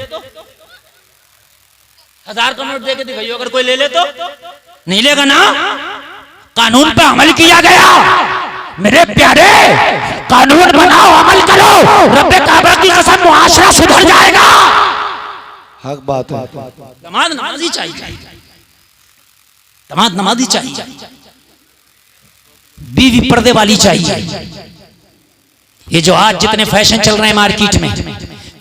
1000 का नोट देके दिखाइयो, अगर कोई ले ले तो नहीं लेगा ना। कानून पे अमल किया गया मेरे प्यारे, कानून बनाओ, अमल करो, रब्बे काबा की कसम मुआशरा सुधर जाएगा।
हक बात है।
दामाद नमाजी चाहिए, दामाद नमाजी चाहिए, बीवी पर्दे वाली चाहिए। ये जो आज जितने फैशन चल रहे हैं मार्केट में,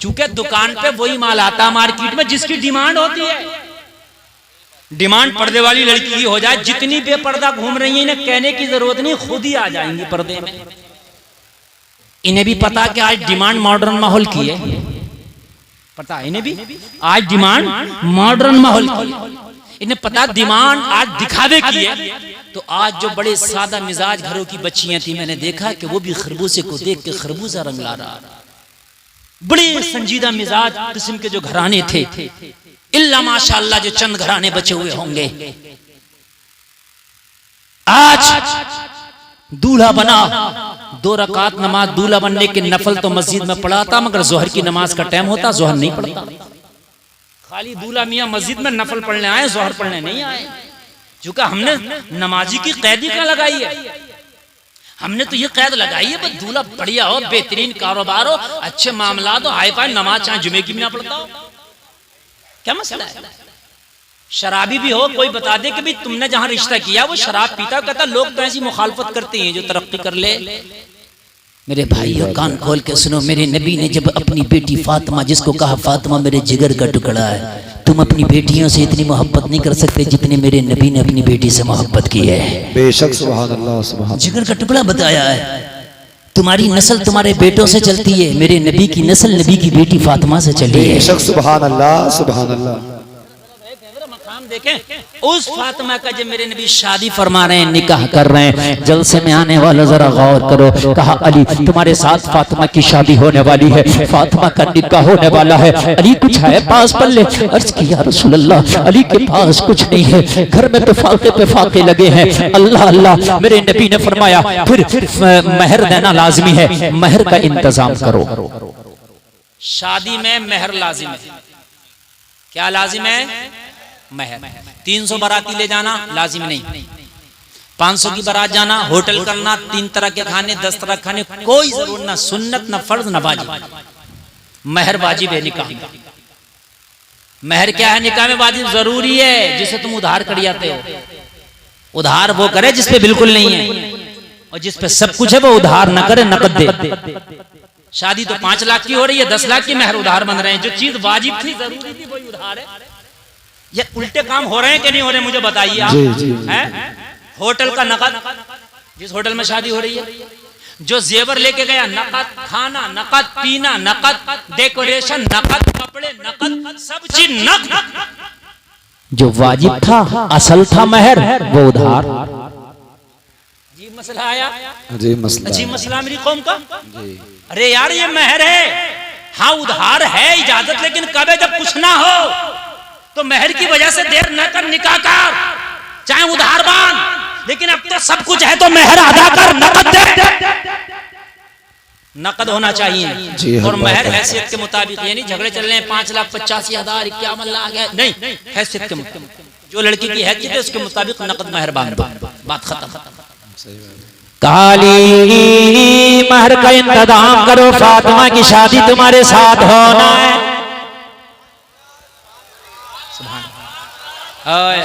चूंकि दुकान पे वही माल आता है मार्केट में जिसकी डिमांड होती है। डिमांड पर्दे वाली लड़की की हो जाए, जितनी बेपर्दा घूम रही है इन्हें कहने की जरूरत नहीं, खुद ही आ जाएंगी पर्दे में। इन्हें भी पता कि आज डिमांड मॉडर्न माहौल की है, पता है इन्हें भी आज डिमांड मॉडर्न माहौल की। इन्हें पता डिमांड आज दिखावे की है। तो आज जो बड़े सादा मिजाज घरों की बच्चियां थी, मैंने देखा कि वो भी खरबूजे को देख के खरबूजा रंग ला रहा। बड़े संजीदा मिजाज किस्म के जो घराने थे, इल्ला माशाअल्लाह जो चंद घराने बचे हुए होंगे। आज दूल्हा बना, 2 रकात नमाज दूल्हा बनने के नफल तो मस्जिद में पढ़ा था, मगर जोहर की नमाज का टाइम होता, जोहर नहीं पढ़ता। खाली दूल्हा मियाँ मस्जिद में नफल पढ़ने आए, जोहर पढ़ने नहीं आए। क्योंकि हमने नमाजी की कैदी क्या लगाई है? हमने तो ये कैद लगाई है बस दूल्हा बढ़िया हो, बेहतरीन कारोबार हो, अच्छे मामला हो, हाई फाई नमाज चाहे जुमे की भी ना पढ़ता हो, क्या मसला है? शराबी भी हो, कोई बता दे कि भाई तुमने जहां रिश्ता किया वो शराब पीता, कहता लोग तो ऐसी मुखालफत करते हैं जो तरक्की कर ले। मेरे भाइयों कान खोल के सुनो, मेरे नबी ने जब अपनी बेटी फातिमा, जिसको कहा फातिमा मेरे जिगर का टुकड़ा है, तुम अपनी बेटियों से इतनी मोहब्बत नहीं कर सकते जितनी मेरे नबी ने अपनी बेटी से मोहब्बत की है।
बेशक, सुभान अल्लाह, सुभान।
जिगर का टुकड़ा बताया है। तुम्हारी नस्ल तुम्हारे बेटों से चलती है, मेरे नबी की नस्ल नबी की बेटी फातिमा से चली है।
बेशक, सुभान अल्लाह, सुभान अल्लाह।
देखें उस फातिमा का जब मेरे नबी शादी फरमा रहे हैं, निकाह कर रहे हैं, जलसे में आने वालों जरा गौर करो। कहा अली तुम्हारे साथ फातिमा की शादी होने वाली है, फातिमा का निकाह होने वाला है, अली कुछ है पास पल्ले? अर्ज किया रसूल अल्लाह अली के पास कुछ नहीं है, घर में तो फाके पे फाके लगे हैं। अल्लाह अल्लाह, मेरे नबी ने फरमाया फिर महर देना लाजमी है, महर का इंतजाम करो। शादी में महर लाजिम है। क्या लाजिम है? महर। 300 बाराती ले जाना लाजिम नहीं, 500 की बारात जाना, होटल करना, 3 तरह के खाने, 10 तरह के खाने, कोई जरूर ना सुन्नत ना फर्ज ना वाजिब। महर वाजिब है निकाह। महर क्या है निकाह में वाजिब? जरूरी है जिसे तुम उधार कर जाते हो। उधार वो करे जिसपे बिल्कुल नहीं है। और जिस पे सब कुछ है वो उधार न करे, नकद दे। शादी तो 5 लाख की हो रही है, 10 लाख की मेहर उधार बन रहे हैं। जो चीज वाजिब थी, जरूरी थी, वही उधार है। ये उल्टे काम हो रहे हैं कि नहीं हो रहे, मुझे बताइए आप। हैं? होटल का नकद, जिस होटल में शादी हो रही है, जो जेवर लेके गया नकद, खाना नकद, पीना नकद, डेकोरेशन नकद, कपड़े नकद, सब चीज नकद। जो वाजिब था, असल था मेहर, वो उधार। जी मसला आया,
अजीब मसला,
अजीब मसला मेरी कौम का। अरे यार ये मेहर है, हाँ उधार है, इजाजत, लेकिन कब है जब कुछ ना हो तो मेहर की वजह से देर न कर, निकाह कर, चाहे उधार बांध, लेकिन अब तो सब कुछ है तो मेहर अदा कर, नकद दे। नकद होना चाहिए। और मेहर हैसियत के मुताबिक, ये नहीं झगड़े चल रहे हैं 5,85,000 51 लाख है, नहीं, हैसियत के मुताबिक, जो लड़की की हैसियत है उसके मुताबिक नकद मेहर बांध, बात खत्म। काली महर का इंतजाम करो, फातिमा की शादी तुम्हारे साथ होना है।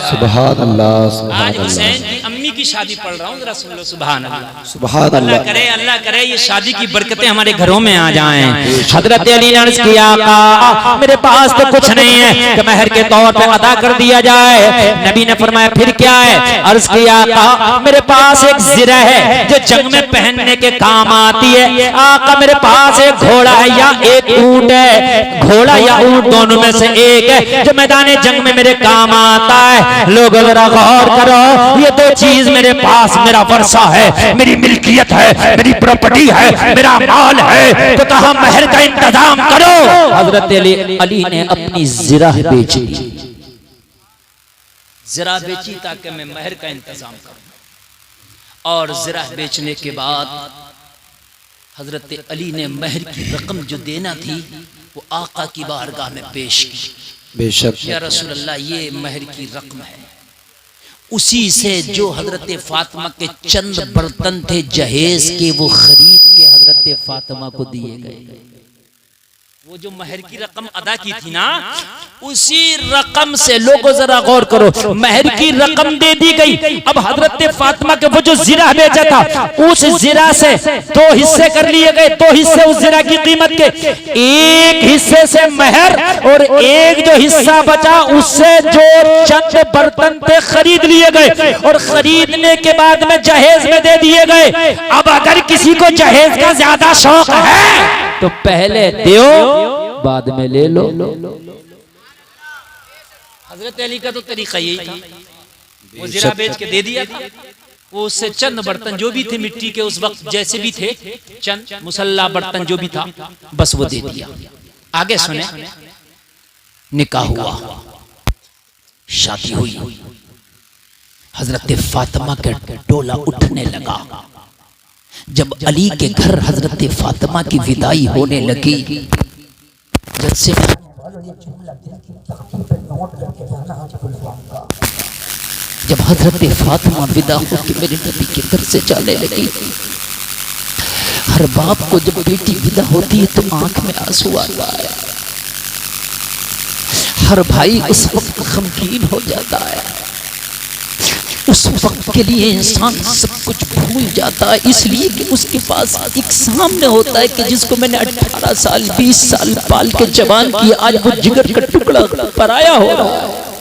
सुभान अल्लाह।
आज हुसैन की अम्मी की शादी पढ़ रहा हूँ, जरा सुन लो। सुभान अल्लाह,
सुभान अल्लाह।
अल्लाह करे ये शादी की बरकतें हमारे घरों में आ जाएं। हजरत अली ने अर्ज किया, आका मेरे पास तो कुछ नहीं है कि मेहर के तौर पे अदा कर दिया जाए। नबी ने फरमाया फिर क्या है? अर्ज किया, आका मेरे पास एक ज़िरा है जो जंग में पहनने के काम आती है। आका मेरे पास एक घोड़ा है या एक ऊंट है, घोड़ा या ऊंट दोनों में से एक है जो मैदान जंग में मेरे काम आता है। लोग जरा गौर करो, ये दो चीज मेरे पास, मेरा वर्षा है, मेरी मिल्कियत है, मेरी प्रॉपर्टी है, मेरा माल है, तो कहा मेहर का इंतजाम करो। हजरत अली ने अपनी ज़िरा बेची, ज़िरा बेची ताकि मैं मेहर का इंतजाम करूं। और ज़िरा बेचने के बाद हजरत अली ने मेहर की रकम जो देना थी वो आका की बारगाह में पेश की।
बेशक
या रसूल अल्लाह, ये मेहर की रकम है, उसी से जो हजरत फातिमा के चंद बर्तन थे जहेज के, वो खरीद के हजरत फातिमा को दिए गए। वो जो मेहर की रकम अदा की थी ना, उसी रकम से, लोगों जरा गौर करो, मेहर की रकम दे दी गई। अब हजरत फातिमा के वो जो ज़िरा बेचा था, उस ज़िरा से 2 हिस्से कर लिए गए। 2 हिस्से उस ज़िरा की कीमत के, एक हिस्से से मेहर और एक जो हिस्सा बचा उससे जो चंद बर्तन थे खरीद लिए गए, और खरीदने के बाद में जहेज में दे दिए गए। अब अगर किसी को जहेज का ज्यादा शौक है तो पहले दो, बाद में ले लो। हजरत अली का तो तरीका यही था, वो ज़िरा बेच के दे दिया था। वो उससे चंद बर्तन जो भी थे मिट्टी के उस वक्त जैसे भी थे, चंद मुसल्ला बर्तन जो भी था, बस वो दे दिया। आगे सुने, निकाह हुआ, शादी हुई, हजरत फातिमा के डोला उठने लगा। जब अली के घर हजरत फातिमा की विदाई होने लगी, जब से जब हजरत फातिमा विदा होकर मेरे नबी के घर से जाने लगी, हर बाप को जब बेटी विदा होती है तो आंख में आंसू आता है। हर भाई उस वक्त गमगीन हो जाता है। उस वक्त के लिए इंसान सब कुछ भूल जाता है, इसलिए कि उसके पास एक सामने होता है कि जिसको मैंने 18 साल 20 साल पाल के जवान किया, आज वो जिगर का टुकड़ा पराया हो रहा है।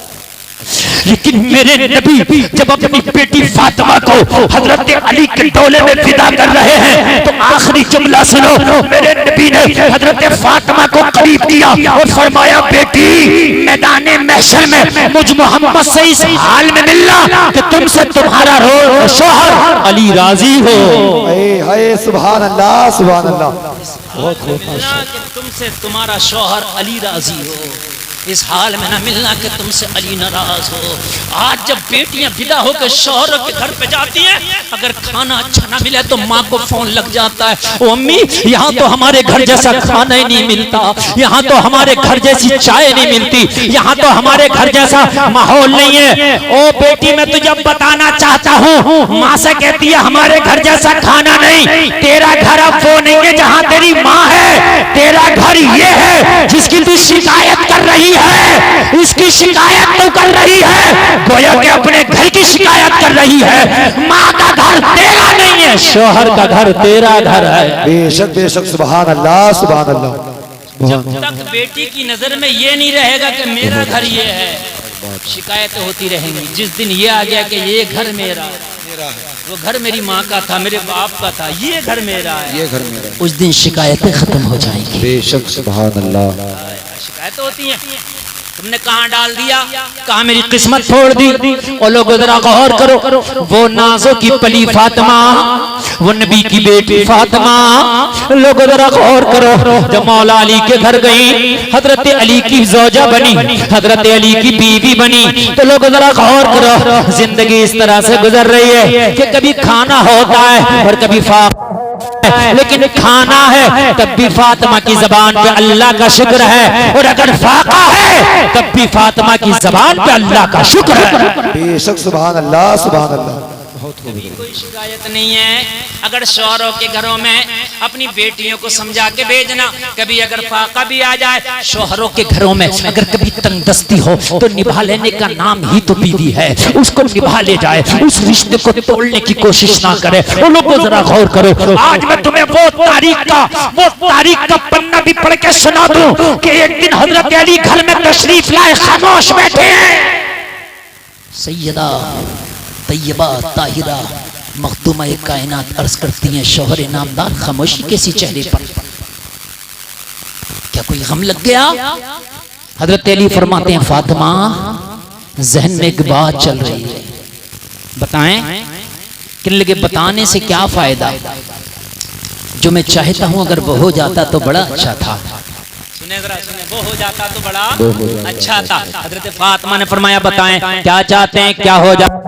लेकिन मेरे नबी जब अपनी बेटी फातिमा को हजरत अली के डोले में विदा कर रहे हैं तो आखिरी जुमला सुनो। मेरे नबी ने हजरत फातिमा को करीब किया और फरमाया, बेटी मैदान महशर में मुझ मोहम्मद से इस हाल में मिलना कि तुमसे तुम्हारा शौहर अली राजी हो।
हाय सुभान अल्लाह, सुभान अल्लाह।
तुमसे तुम्हारा शौहर अली राजी हो, इस हाल में ना मिलना कि तुमसे अली नाराज हो। आज जब बेटियां विदा होकर शौहर के घर पे जाती हैं, अगर खाना अच्छा ना मिले तो माँ को फोन लग जाता है, ओ अम्मी यहाँ तो हमारे घर जैसा खाना ही नहीं मिलता, यहाँ तो हमारे घर जैसी चाय नहीं मिलती, यहाँ तो हमारे घर जैसा माहौल नहीं है। ओ बेटी मैं तुझे बताना चाहता हूँ, माँ से कहती है हमारे घर जैसा खाना नहीं, तेरा घर अब वो नहीं है जहाँ तेरी माँ है, तेरा घर ये है जिसकी तू शिकायत कर रही है। इसकी शिकायत तो कर रही है, गोया कि अपने घर की शिकायत कर रही है। माँ का घर तेरा नहीं ये शोहर का घर तेरा घर है।
बेशक बेशक, सुभान अल्लाह सुभान अल्लाह।
जब तक बेटी की नजर में ये नहीं रहेगा कि मेरा घर ये है, शिकायतें होती रहेंगी। जिस दिन ये आ गया कि ये घर मेरा है, वो घर मेरी माँ का था, मेरे बाप का था, ये घर मेरा है,
ये घर मेरा,
उस दिन शिकायतें खत्म हो जाएंगी।
बेशक सुभान अल्लाह।
शिकायतें होती हैं, तुमने कहाँ डाल दिया, कहाँ मेरी किस्मत छोड़ दी। और लोगों जरा गौर करो, वो नाजों की पली फातिमा, वो नबी की बेटी फातिमा, लोगों जरा गौर करो, जब मौला अली के घर गई, हजरत अली की ज़ौजा बनी, हजरत अली की बीवी बनी, तो लोगों जरा गौर करो, जिंदगी इस तरह से गुजर रही है कि कभी खाना होता है और कभी लेकिन खाना है तब भी फातिमा की जबान पे अल्लाह का शुक्र है, और अगर फाका है तब भी फातिमा की जबान पे अल्लाह का शुक्र है।
बेशक सुभान अल्लाह सुभान अल्लाह।
कभी कोई शिकायत नहीं है। अगर शौहरों के घरों में अपनी बेटियों को समझा के भेजना, कभी अगर फाका भी आ जाए, शौहरों के घरों में अगर कभी तंगदस्ती हो तो निभा लेने का नाम ही तो बीवी है, उसको निभा ले जाए, उस रिश्ते को तोड़ने की कोशिश ना करे। उन लोगों को जरा गौर करो, आज मैं तुम्हें वो तारीख का पन्ना भी पढ़ के सुना दूं कि एक दिन हजरत अली घर में तशरीफ लाए, खामोश बैठे हैं, सैयदा तैयबा ताहिरा मखदूमा कायनात अर्ज करती हैं, शौहर नामदार खामोशी कैसी चेहरे पर, क्या कोई गम लग गया? हजरत अली फरमाते हैं, फातिमा जहन में एक बात चल रही है, बताएं? कहने लगे, बताने से क्या फायदा, जो मैं चाहता हूं अगर वो हो जाता तो बड़ा अच्छा था। सुने, वो हो जाता तो बड़ा अच्छा था। हजरत फातिमा ने फरमाया, बताएं क्या चाहते हैं, क्या हो जाता?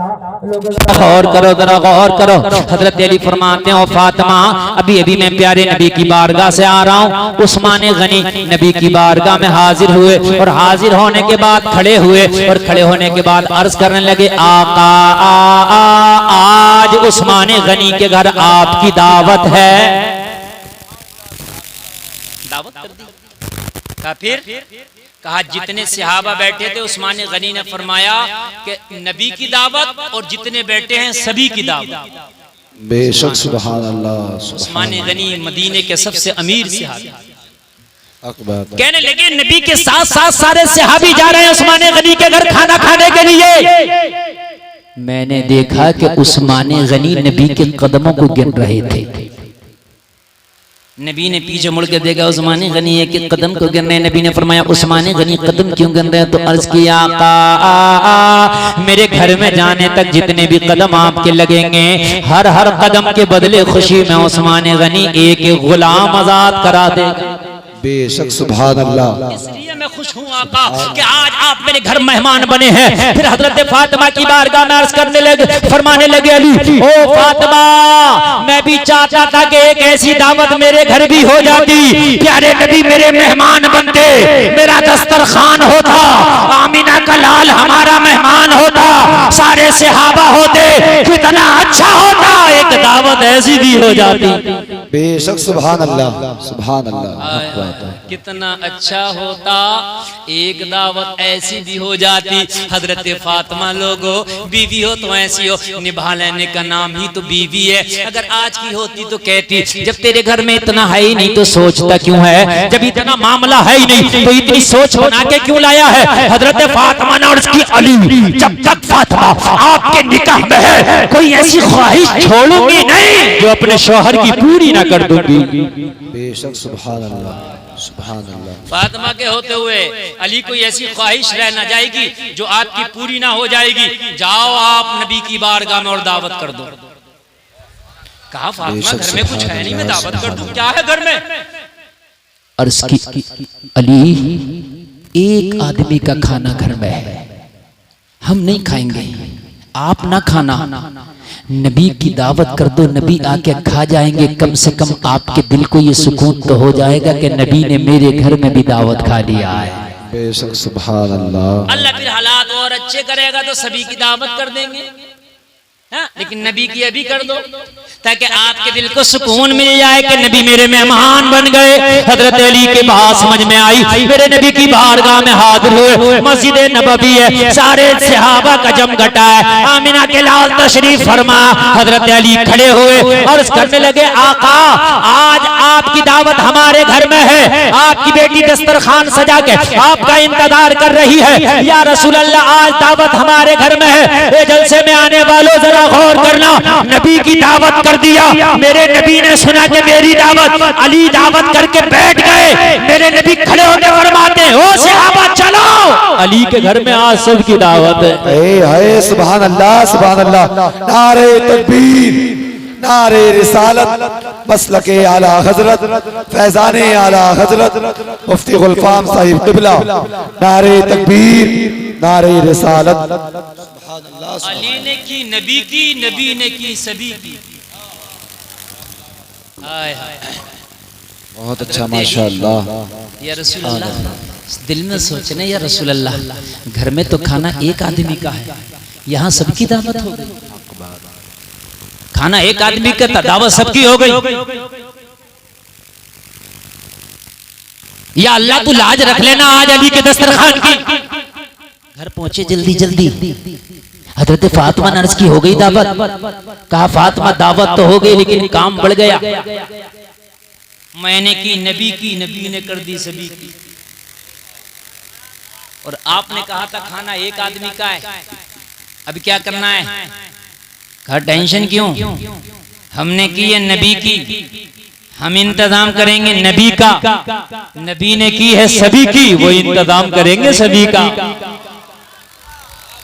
गौर करो, जरा गौर करो। हजरत अली फरमाते हैं, ओ फातिमा, अभी अभी मैं प्यारे नबी की बारगाह से आ रहा हूँ। उस्मान गनी नबी की बारगाह में हाजिर हुए, और हाजिर होने के बाद खड़े हुए, और खड़े होने के बाद अर्ज करने लगे, आका आज उस्मान गनी के घर आपकी दावत है। दावत कर दी। फिर कहा, जितने सहाबा बैठे थे, उस्मान गनी ने फरमाया कि नबी की दावत और जितने बैठे हैं सभी की दावत।
बेशक सुभान अल्लाह।
उस्मान गनी मदीने के सबसे अमीर सहाबी,
अकबर
कहने लगे, नबी के साथ साथ सारे सहाबी जा रहे हैं उस्मान गनी के घर खाना खाने के लिए। मैंने देखा कि उस्मान गनी नबी के कदमों को गिन रहे थे। नबी ने पीछे मुड़ के देखा, उस्मान गनी एक कदम को गिन रहे। नबी ने फरमाया, उस्मान गनी कदम क्यों गिन रहे हैं? तो अर्ज किया, आका मेरे घर में जाने तक जितने भी कदम आपके लगेंगे, हर हर कदम के बदले खुशी में उस्मान गनी एक एक गुलाम आजाद करा देगा।
बेशक सुभान अल्लाह।
इसलिए मैं खुश हूँ आका कि आज आप मेरे घर मेहमान बने हैं। फिर हजरत फातिमा की बारगाह में अर्ज करने लगे, फरमाने लगे, अली ओ फातिमा, मैं भी चाहता था कि एक ऐसी दावत मेरे घर भी हो जाती, प्यारे नबी मेरे मेहमान बनते, मेरा दस्तरखान होता, आमीना का लाल हमारा मेहमान होता, सारे सहाबा होते, कितना अच्छा होता, एक दावत ऐसी भी हो जाती।
बेशक सुभान अल्लाह सुभान अल्लाह।
कितना अच्छा होता, एक दावत ऐसी भी हो जाती। हजरत फातिमा, लोगो बीवी हो तो ऐसी हो, निभा लेने का नाम ही तो बीवी है। अगर आज की होती तो कहती, जब तेरे घर में इतना है ही नहीं तो सोचता क्यों है, जब इतना मामला है ही नहीं तो इतनी सोच बना के क्यों लाया है? हजरत फातिमा ने अर्ज की, अली जब तक फातिमा आपके निकाह में है, कोई ऐसी ख्वाहिश छोड़ूंगी नहीं जो अपने शौहर की पूरी ना कर दूंगी।
बेशक सुभान अल्लाह सुभान अल्लाह।
फातिमा के होते हुए अली कोई ऐसी ख्वाहिश रह ना जाएगी जो आपकी पूरी ना हो जाएगी। जाओ आप नबी की बारगाह में और दावत कर दो। कहा, फातिमा घर में कुछ है नहीं, मैं दावत कर दूं, क्या है घर में? अर्ज की, अली एक आदमी का खाना घर में है, हम नहीं खाएंगे, आप ना खाना, नबी की दावत कर दो, नबी आके खा जाएंगे, कम से कम आपके दिल को ये सुकून तो हो जाएगा कि नबी ने मेरे घर में भी दावत खा लिया है।
बेशक सुभान अल्लाह।
अल्लाह फिर हालात और अच्छे करेगा तो सभी की दावत कर देंगे, हाँ? लेकिन नबी की अभी कर दो। ताकि आपके दिल को सुकून मिल जाए कि नबी मेरे मेहमान बन गए। हजरत अली की बात समझ में आई, मेरे नबी की बारगाह में हाजिर हुए। मस्जिद नबवी है, सारे सहाबा का जमघटा है। आमिना के लाल तशरीफ फरमा। हजरत अली खड़े हुए और करने लगे, आका आज आपकी दावत हमारे घर में है, आपकी बेटी दस्तरखान सजा के आपका इंतजार कर रही है। या रसूल अल्लाह, आज दावत हमारे घर में है। ये जलसे में आने वालों जरा गौर करना, नबी की दावत कर दिया। मेरे नबी ने सुना कि मेरी दावत, अली दावत करके बैठ गए। मेरे नबी खड़े होकर फरमाते, ओ सहाबा चलो, अली के घर में आज सबकी दावत है।
सुभान अल्लाह, सुभान अल्लाह। नारे तकबीर, नारे रिसालत, मसलके आला हजरत, फैजाने आला हजरत मुफ्ती गुलफाम साहिब क़िबला। नारे तकबीर, नारे रिसालत।
अली ने की नबी की, नबी ने की सभी की।
बहुत अच्छा, माशाअल्लाह।
या रसूल अल्लाह, दिल में सोचने, या रसूल अल्लाह, घर में तो खाना एक आदमी का है, यहाँ सबकी दावत हो गई। खाना एक आदमी का था, दावत सबकी हो गई। या अल्लाह तू लाज रख लेना आज अली के दस्तरखान की। घर पहुंचे जल्दी जल्दी। हजरत फातिमा ने अर्ज की, हो गई दावत? कहा फातिमा दावत तो हो गई लेकिन काम बढ़ गया। मैंने की नबी की, नबी ने कर दी सभी की। और आपने कहा था खाना एक आदमी का है, अब क्या करना है? कहा टेंशन क्यों, हमने की है नबी की, हम इंतजाम करेंगे नबी का। नबी ने की है सभी की, वो इंतजाम करेंगे सभी का।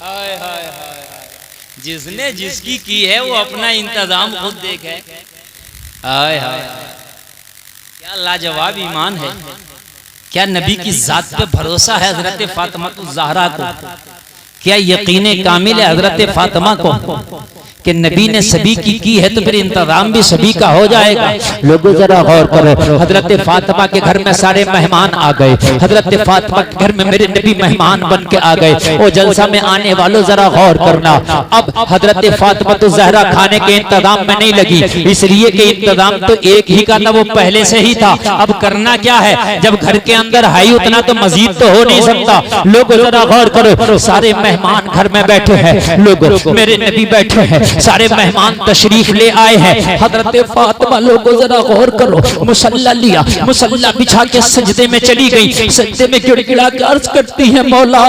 हाय हाय हाय, जिसने जिसकी की है वो अपना इंतजाम खुद देखे। हाय हाय, क्या लाजवाब ईमान है, क्या नबी की जात पे भरोसा है हजरत फातिमा ज़हरा को, क्या यकीन कामिल है हजरत फातिमा को कि नबी ने सभी की है तो फिर इंतजाम भी सभी का हो जाएगा। लोगों जरा गौर करो, हजरत फातिमा के घर में सारे मेहमान आ गए। हजरत फातिमा के घर में मेरे नबी मेहमान बन के आ गए। वो जलसा में आने वालों जरा गौर करना, अब हजरत फातिमा तो ज़हरा खाने के इंतजाम में नहीं लगी, इसलिए कि इंतजाम तो एक ही का था, वो पहले से ही था। अब करना क्या है, जब घर के अंदर है उतना तो मजीद तो हो नहीं सकता। लोगों जरा गौर करो, सारे मेहमान घर में बैठे हैं, लोगों मेरे नबी बैठे हैं, सारे मेहमान तशरीफ ले आए हैं। हजरत फातिमा लोगों जरा गौर करो, मुसल्ला लिया, मुसल्ला बिछा के सजदे में चली गई। सजदे में गिड़गिड़ा के अर्ज करती है, मौला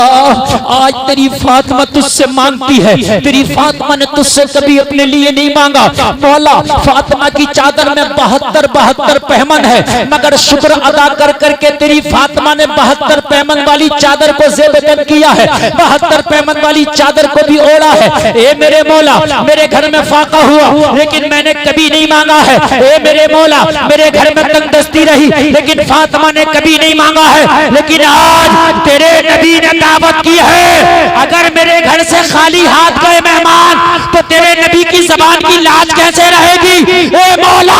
आज तेरी फातिमा तुझसे मांगती है, तेरी फातिमा ने तुझसे कभी अपने लिए नहीं मांगा। मौला फातिमा की चादर में 72 पहमन है, मगर शुक्र अदा कर करके तेरी फातिमा ने 72 पहमन वाली चादर को ज़ेब-ए-तन किया है, 72 पहमन वाली चादर को भी ओढ़ा है। ए मेरे मौला, मेरे घर में फाका हुआ लेकिन मैंने कभी नहीं मांगा है। ए मेरे मौला, मेरे घर में तंगदस्ती रही लेकिन फातिमा ने कभी नहीं मांगा है, लेकिन आज तेरे नबी ने दावत की है। अगर मेरे घर से खाली हाथ गए मेहमान तो तेरे नबी की ज़बान की लाज कैसे रहेगी? ए मौला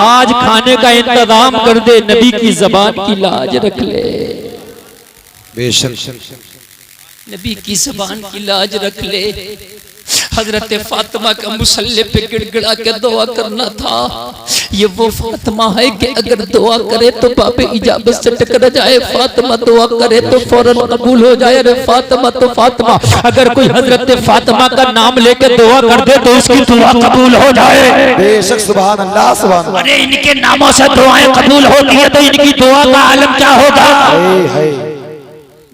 आज खाने का इंतजाम कर दे, नबी की ज़बान की लाज रख ले।
बेशक
नबी की ज़बान की लाज रख ले। हजरत फातिमा का मुसल्ले पे गिड़गिड़ा के दुआ करना था। ये वो फातिमा है कि अगर दुआ करे तो बाबे इजाबत से टकरा जाए, फातिमा दुआ करे तो फौरन कबूल हो जाए। अरे फातिमा तो फातिमा, अगर कोई हजरत फातिमा का नाम लेके दुआ कर दे तो उसकी दुआ कबूल हो जाए।
बेशक, सुभान अल्लाह, सुभान अल्लाह।
अरे इनके नामों से दुआएं कबूल होती है तो इनकी दुआ का आलम क्या होगा?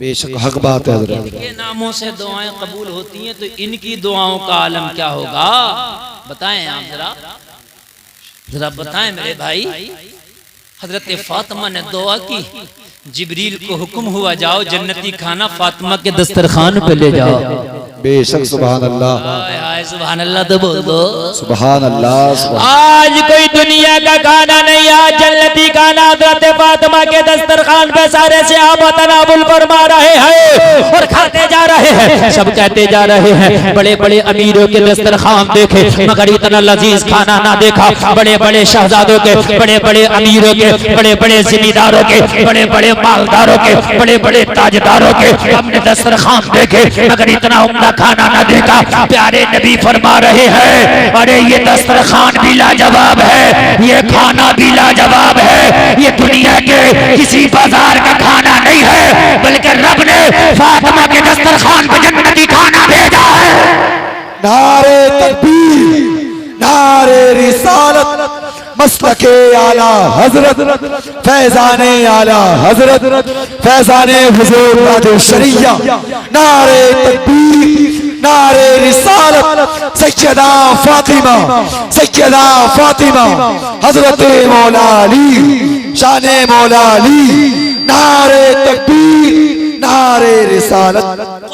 बेशक हक बात है हजरत।
इनके नामों से दुआएं कबूल होती हैं तो इनकी दुआओं का आलम क्या होगा? बताएं आप जरा बताएं मेरे भाई। हजरत फातिमा ने दुआ की, जिब्रील को हुक्म हुआ जाओ जन्नती खाना फातिमा के दस्तरखान पे ले जाओ।
बेशक, सुभान अल्लाह,
सुभान अल्लाह तो बोल दो
सुभान अल्लाह।
आज कोई दुनिया का खाना नहीं, आज जन्नती खाना हजरत फातिमा के दस्तरखान पे सारे सहाबा तनावुल फरमा रहे हैं और खाते जा रहे हैं। सब कहते जा रहे हैं बड़े बड़े अमीरों के दस्तरखान देखे मगर इतना लजीज खाना ना देखा। बड़े बड़े शहजादों के, बड़े बड़े अमीरों के, बड़े बड़े जिम्मेदारों के, बड़े बड़े मालदारों के, बड़े बड़े ताजदारों के हमने दस्तरखान देखे मगर इतना उम्दा खाना न देखा। प्यारे नबी फरमा रहे हैं, अरे ये दस्तरखान भी लाजवाब है, ये खाना भी लाजवाब है, ये दुनिया के किसी बाजार का खाना नहीं है, बल्कि रब ने फातिमा के दस्तरखान पर जन्नती खाना भेजा है।
नारे तकबीर, नारे रिसालत, मसलके आला हजरत, फैजाने आला हजरत, फैजाने हुजूर कादिर शरिया। नारे तकबीर, नारे रिसालत, सैयदा फातिमा, सैयदा फातिमा, हजरत मौला अली, शाने मौला अली। नारे तकबीर, नारे रिसालत।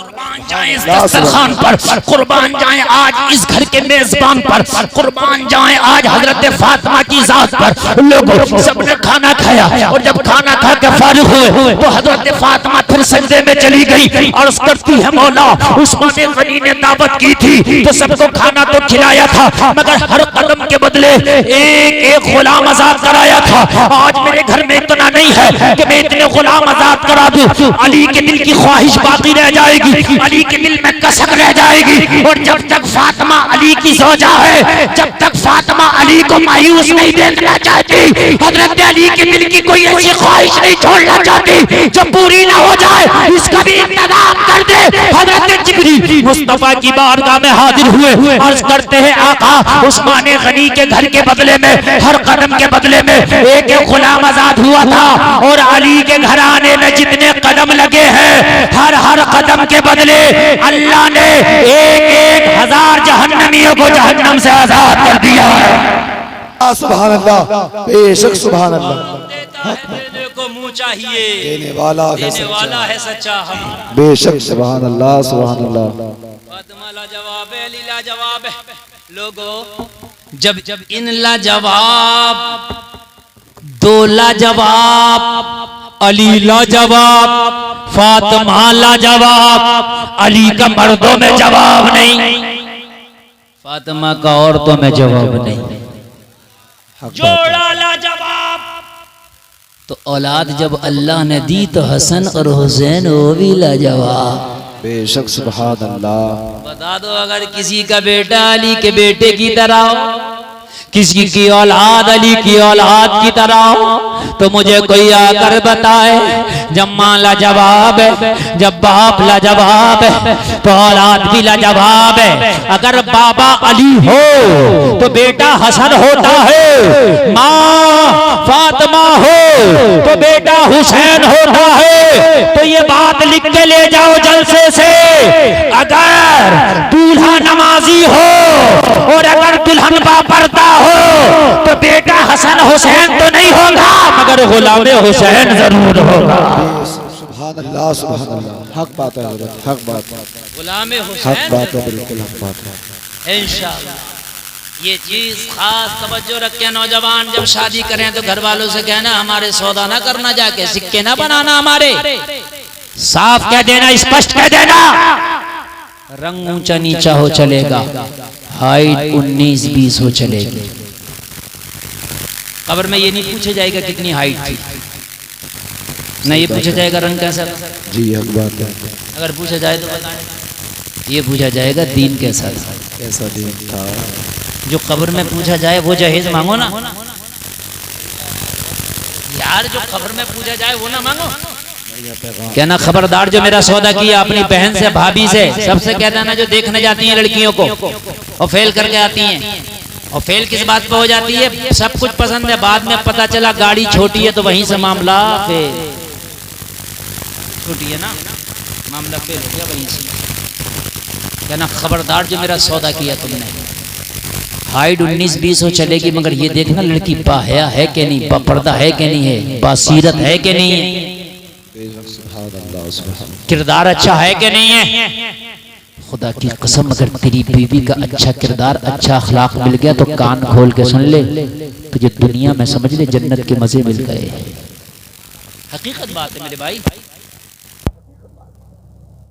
इस दस्तरखान पर कुर्बान जाएं आज इस घर के मेजबान पर, कुर्बान जाएं आज हजरत फातिमा की जात पर। लोगों सबने खाना खाया और जब खाना खा के फारिग हुए तो हजरत फातिमा फिर सजदे में चली गई और करती है, मौला उस्मान गनी ने दावत की थी तो सबको खाना तो खिलाया था, मगर हर कदम के बदले एक एक गुलाम आजाद कराया था। आज मेरे घर में इतना नहीं है कि मैं इतने गुलाम आजाद करा दूं। अली के दिल की ख्वाहिश बाकी रह जाएगी, अली के दिल में कसक रह जाएगी। और जब तक फातिमा अली की ज़ौजा है, जब तक फातिमा अली को मायूस नहीं देखना चाहती, हजरत अली के दिल की कोई ऐसी ख्वाहिश नहीं छोड़ना चाहती जो पूरी ना हो जाए, इसका भी इंतजाम कर दे। हजरत जिब्रील मुस्तफा की बारगाह में हाजिर हुए, अर्ज करते हैं, आका उस्मान गनी के घर के बदले में, हर कदम के बदले में एक एक गुलाम आजाद हुआ था, और अली के घराने में जितने कदम लगे हैं, हर हर कदम के बदले अल्लाह ने एक एक हजार जहन्नमियों को जहन्नम से आजाद कर दिया है।
सुभान अल्लाह, बेशक सुभान अल्लाह।
देने को मुंह चाहिए,
देने वाला
है सच्चा हम।
बेशक सुभान अल्लाह, सुभान अल्लाह।
फातिमा लाजवाब है, अली लाजवाब है। लोगों जब इन लाजवाब, दो लाजवाब, अली लाजवाब, फातिमा लाजवाब, अली का मर्दों में जवाब नहीं, फातिमा का औरतों में जवाब नहीं, जोड़ा लाजवाब। तो औलाद जब अल्लाह ने दी तो हसन और हुसैन वो भी लाजवाब।
बेशक सुभान अल्लाह।
बता दो, अगर किसी का बेटा अली के बेटे की तरह हो, किसी की औलाद अली की औलाद की तरह हो, तो मुझे कोई आकर बताए, जब माँ लाजवाब है, जब बाप लाजवाब है, तो औलाद भी लाजवाब है। अगर बाबा अली हो तो बेटा हसन होता है, माँ फातिमा हो तो बेटा हुसैन होता है। तो ये बात लिख के ले जाओ जलसे से, अगर दूल्हा नमाजी हो और अगर दुल्हन बापरदा हो तो बेटा हसन हुसैन तो नहीं होगा, मगर गुलाम हुसैन जरूर होगा।
सुभान अल्लाह, सुभान अल्लाह। हक बात है हजरत, हक बात है,
गुलाम
हक
हुसैन
बात है, बिल्कुल हक बात है।
इंशाअल्लाह ये चीज खास तवज्जो रखें नौजवान, जब शादी करें तो घर वालों से कहना हमारे सौदा ना करना, जाके सिक्के ना बनाना, हमारे साफ कह देना, स्पष्ट कह देना। रंग ऊंचा नीचा हो चलेगा, हाइट 19-20 हो चलेगी। कब्र में ये नहीं पूछा जाएगा कितनी हाइट थी, ना ये पूछा जाएगा रंग कैसा था।
जी हक बात है।
अगर पूछा जाए तो ये पूछा जाएगा दीन कैसा था,
कैसा दिन था।
जो कब्र में पूछा जाए वो जहेज मांगो ना यार, जो कब्र में पूछा जाए वो ना मांगो। कहना खबरदार जो मेरा सौदा किया अपनी बहन से, भाभी से, सबसे कह देना जो देखने जाती हैं लड़कियों को और फेल करके आती हैं, और फेल किस बात पे हो जाती है, सब कुछ पसंद है, बाद में पता चला गाड़ी छोटी है तो वहीं से मामला फेल, छोटी है ना, मामला फेल हो गया वहीं से। कहना खबरदार जो मेरा सौदा किया तुमने, हाइट 19-20 हो चलेगी, मगर ये देखना लड़की बाहया है कि नहीं, बापर्दा है कि नहीं है, बासीरत है कि नहीं है, किरदार अच्छा है कि नहीं है। खुदा की कसम अगर तेरी बीवी का अच्छा किरदार, अच्छा अखलाक मिल गया तो कान खोल के सुन ले, तुझे दुनिया में समझ ले जन्नत के मजे मिल गए। हकीकत बात है मेरे भाई।